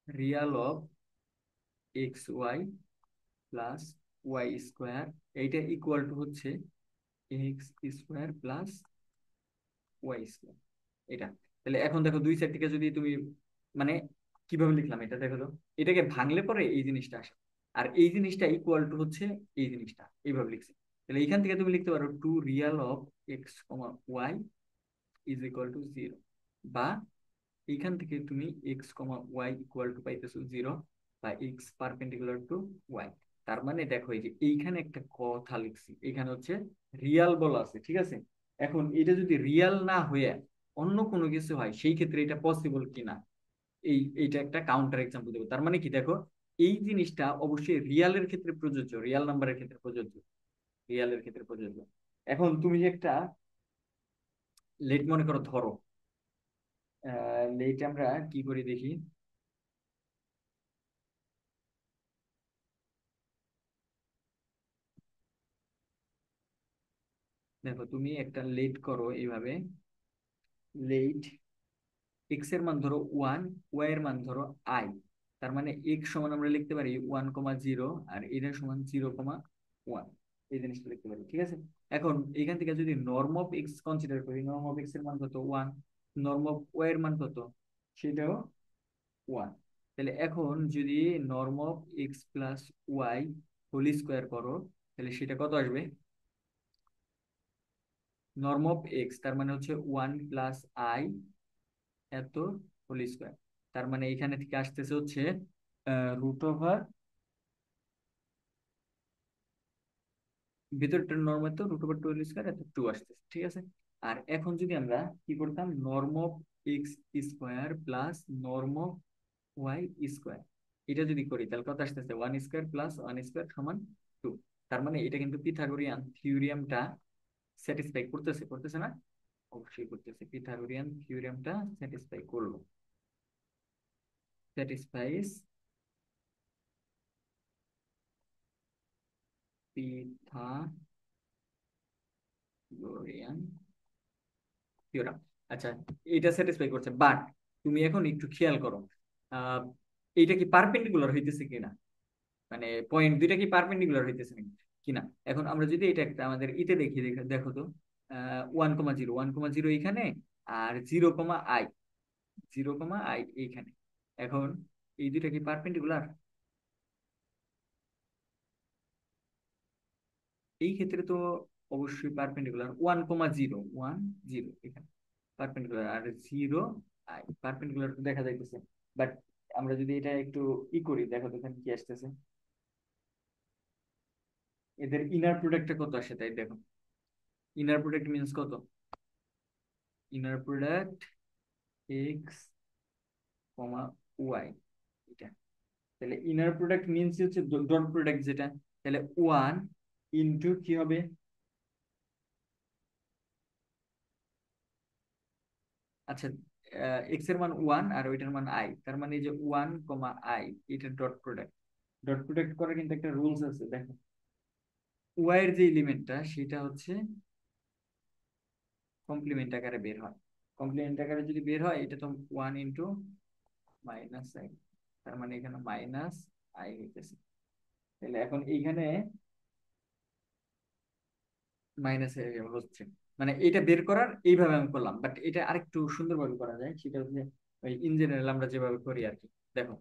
A: real of x y plus y square, এইটা ইকুয়াল টু হচ্ছে x square plus y square, এটা। তাহলে এখন দেখো দুই সাইড থেকে যদি তুমি মানে কিভাবে লিখলাম এটা দেখো তো, এটাকে ভাঙলে পরে এই জিনিসটা আসে, আর এই জিনিসটা ইকুয়াল টু হচ্ছে এই জিনিসটা, এইভাবে লিখছি। তাহলে এখান থেকে তুমি লিখতে পারো two real of x comma y is equal to zero, বা এইখান থেকে তুমি x comma y equal to পাইতেছো জিরো, বা এক্স পারপেন্ডিকুলার টু ওয়াই। তার মানে দেখো এই যে এইখানে একটা কথা লিখছি, এখানে হচ্ছে রিয়াল বলা আছে, ঠিক আছে? এখন এটা যদি রিয়াল না হয়ে অন্য কোনো কিছু হয় সেই ক্ষেত্রে এটা পসিবল কিনা, এইটা একটা কাউন্টার এক্সাম্পল দেবো। তার মানে কি দেখো, এই জিনিসটা অবশ্যই রিয়ালের ক্ষেত্রে প্রযোজ্য, রিয়াল নাম্বারের ক্ষেত্রে প্রযোজ্য, রিয়ালের ক্ষেত্রে প্রযোজ্য। এখন তুমি যে একটা লেট মনে করো ধরো, লেট আমরা কি করি দেখি, দেখো তুমি একটা লেট করো এইভাবে, লেট এক্স এর মান ধরো ওয়ান, ওয়াই এর মান ধরো আই, তার মানে এক্স সমান আমরা লিখতে পারি ওয়ান কমা জিরো, আর এটা সমান জিরো কমা ওয়ান, এই জিনিসটা লিখতে পারি, ঠিক আছে? এখন এখান থেকে যদি নর্ম অফ এক্স কনসিডার করি, নর্ম অফ এক্স এর মান কত ওয়ান, নর্ম অফ ওয়াই এর মান কত, সেটাও ওয়ান। তাহলে এখন যদি norm of x plus y whole square করো, তাহলে সেটা কত আসবে, নর্ম অফ এক্স তার মানে হচ্ছে ওয়ান প্লাস আই এত হোল স্কোয়ার, তার মানে এখানে থেকে আসতেছে হচ্ছে রুট ওভার, ভিতরটার নর্ম তো root over two whole square এত টু আসতেছে, ঠিক আছে? আর এখন যদি আমরা কি করতাম, norm of x square plus norm of y square, এটা যদি করি তাহলে কত আসতেছে, one square plus one square সমান টু। তার মানে এটা কিন্তু পিথাগোরিয়ান থিওরিয়ামটা স্যাটিসফাই করতেছে, করতেছে না? অবশ্যই করতেছে, পিথাগোরিয়ান থিওরিয়ামটা স্যাটিসফাই করলো, স্যাটিসফাইস পিথাগোরিয়ান থিওরাম। আচ্ছা, এটা স্যাটিসফাই করছে, বাট তুমি এখন একটু খেয়াল করো, আহ এইটা কি পারপেন্ডিকুলার হইতেছে কিনা, মানে পয়েন্ট দুইটা কি পারপেন্ডিকুলার হইতেছে কিনা। এখন আমরা যদি এটা একটা আমাদের ইতে দেখি, দেখো তো, one comma zero, one comma zero এইখানে, আর zero comma i, zero comma i এইখানে। এখন এই দুইটা কি পারপেন্ডিকুলার? এই ক্ষেত্রে তো অবশ্যই perpendicular, one comma zero, one zero এখানে পারপেন্ডিকুলার, আর জিরো আই পারপেন্ডিকুলার দেখা যাইতেছে। বাট আমরা যদি এটা একটু ই করি, দেখো তো এখানে কি আসতেছে, এদের ইনার প্রোডাক্টটা কত আসে তাই দেখো, ইনার প্রোডাক্ট মিনস কত, inner product x comma Y, এটা। তাহলে ইনার প্রোডাক্ট মিনস হচ্ছে ডট প্রোডাক্ট যেটা, তাহলে ওয়ান ইন্টু কি হবে, আচ্ছা এক্স এর মান ওয়ান আর ওইটার মান আই, তার মানে এই যে ওয়ান কমা আই, এটা ডট প্রোডাক্ট। ডট প্রোডাক্ট করার কিন্তু একটা রুলস আছে দেখো, ওয়াই এর যে এলিমেন্টটা সেটা হচ্ছে কমপ্লিমেন্ট আকারে বের হয়, কমপ্লিমেন্ট আকারে যদি বের হয় এটা তো ওয়ান ইন্টু মাইনাস আই, তার মানে এখানে মাইনাস আই হইতেছে। তাহলে এখন এইখানে মাইনাস হচ্ছে, মানে এটা বের করার এইভাবে আমি করলাম, বাট এটা আরেকটু সুন্দরভাবে করা যায়, সেটা হচ্ছে ওই ইন জেনারেল আমরা যেভাবে করি আর কি। দেখো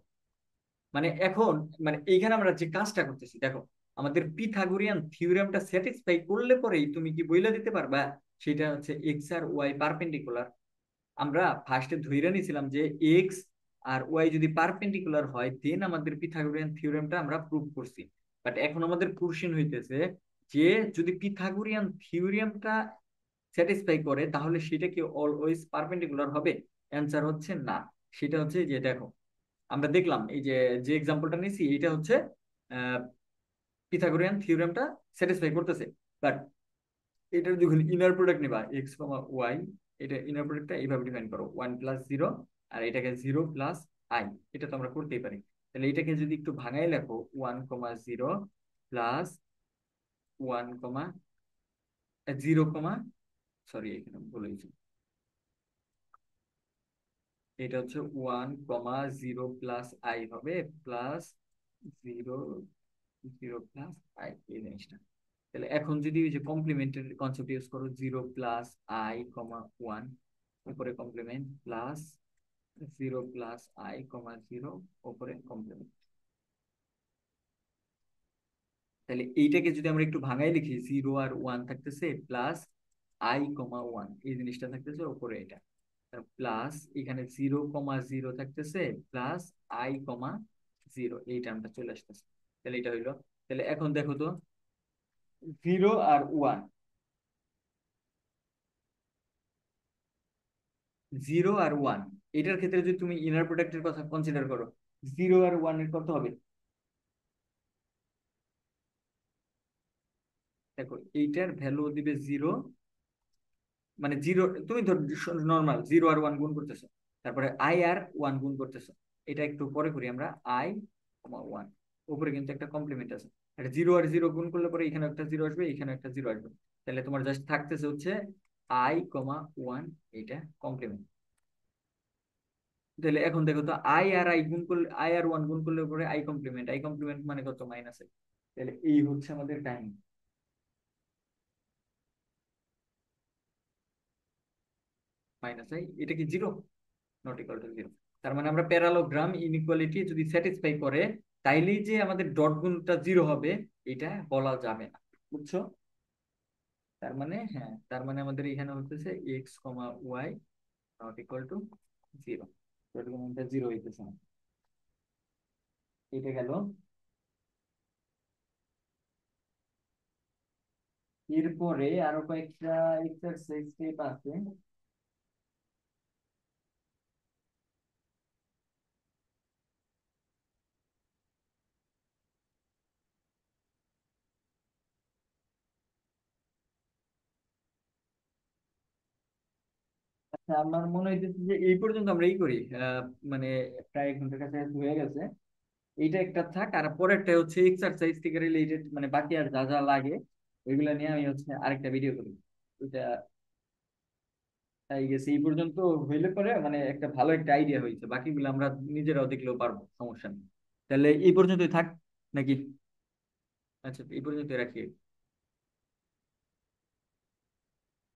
A: মানে এখন মানে এইখানে আমরা যে কাজটা করতেছি দেখো, আমাদের পিথাগোরিয়ান থিওরেমটা স্যাটিসফাই করলে পরেই তুমি কি বইলা দিতে পারবা সেটা হচ্ছে এক্স আর ওয়াই পারপেন্ডিকুলার। আমরা ফার্স্টে ধইরা নিছিলাম যে এক্স আর ওয়াই যদি পারপেন্ডিকুলার হয় দেন আমাদের পিথাগোরিয়ান থিওরেমটা আমরা প্রুভ করছি। বাট এখন আমাদের কোশ্চেন হইতেছে যে যদি পিথাগোরিয়ান থিওরেমটা স্যাটিসফাই করে তাহলে সেটা কি অলওয়েজ পারপেন্ডিকুলার হবে? অ্যান্সার হচ্ছে না। সেটা হচ্ছে যে দেখো, আমরা দেখলাম এই যে যে এক্সাম্পলটা নিয়েছি এটা হচ্ছে পিথাগোরিয়ান থিওরেমটা স্যাটিসফাই করতেছে। বাট এটার যখন ইনার প্রোডাক্ট নিবা এক্স কমা ওয়াই, এটা ইনার প্রোডাক্টটা এইভাবে ডিফাইন করো 1 + 0, আর এটাকে 0 + i। এটা তো আমরা করতেই পারি। তাহলে এটাকে যদি একটু ভাঙাই লেখো 1, 0 + 1, সরি এখানে ভুল হয়েছে, এটা হচ্ছে 1, 0 + i হবে +0, 0 + i, এই জিনিসটা। তাহলে এখন যদি ওই যে কমপ্লিমেন্টের কনসেপ্ট ইউজ করো 0 + i, 1, উপরে কমপ্লিমেন্ট প্লাস 0 + i, 0 উপরে কমপ্লিমেন্ট। তাহলে এইটাকে যদি আমরা একটু ভাঙাই লিখি 0 আর 1 থাকতেছে +i, 1, এই জিনিসটা থাকতেছে উপরে এটা প্লাস এখানে 0, 0 থাকতেছে +i, 0, এই টার্মটা চলে আসতেছে। তাহলে এটা হইলো। তাহলে এখন দেখো তো 0 আর 1, 0 আর 1 এটার ক্ষেত্রে যদি তুমি ইনার প্রোডাক্টের কথা কনসিডার করো, 0 আর 1 এর কত হবে? দেখো এইটার ভ্যালু দিবে 0, মানে 0, তুমি ধর নর্মাল 0 আর 1 গুণ করতেছো, তারপরে i আর 1 গুণ করতেছো। এটা একটু পরে করি আমরা, i, 1, উপরে কিন্তু একটা কমপ্লিমেন্ট আছে। এটা 0 আর 0 গুণ করলে পরে এখানে একটা 0 আসবে, এখানে একটা 0 আসবে। তাহলে তোমার জাস্ট থাকতেছে হচ্ছে i, 1, এটা কমপ্লিমেন্ট। তাহলে এখন দেখো তো আই গুণ করলে, i আর 1 গুণ করলে পরে আই কমপ্লিমেন্ট মানে কত? -1। তাহলে এই হচ্ছে আমাদের কাহিনী, -i, এটা কি 0? ≠ 0। তার মানে আমরা প্যারালোগ্রাম ইনইকুয়ালিটি যদি স্যাটিসফাই করে তাইলেই যে আমাদের ডট গুণটা 0 হবে এটা বলা যাবে না। বুঝছো? তার মানে হ্যাঁ, তার মানে আমাদের এখানে হচ্ছে x, y ≠ 0, ডট গুণটা 0 হইতেছে না। এটা গেল। এরপরে আরো কয়েকটা এক্সারসাইজ টাইপ আছে। আচ্ছা, আমার মনে হইতেছে যে এই পর্যন্ত আমরা এই করি, মানে প্রায় 1 ঘন্টার কাছে হয়ে গেছে। এইটা একটা থাক, আর পরেরটা হচ্ছে এক্সারসাইজ থেকে রিলেটেড, মানে বাকি আর যা যা লাগে ওইগুলা নিয়ে আমি হচ্ছে আরেকটা ভিডিও করি। ওইটা তাই গেছে এই পর্যন্ত হইলে পরে মানে একটা ভালো একটা আইডিয়া হয়েছে, বাকিগুলো আমরা নিজেরাও দেখলেও পারবো, সমস্যা নেই। তাহলে এই পর্যন্তই থাক নাকি? আচ্ছা, এই পর্যন্তই রাখি।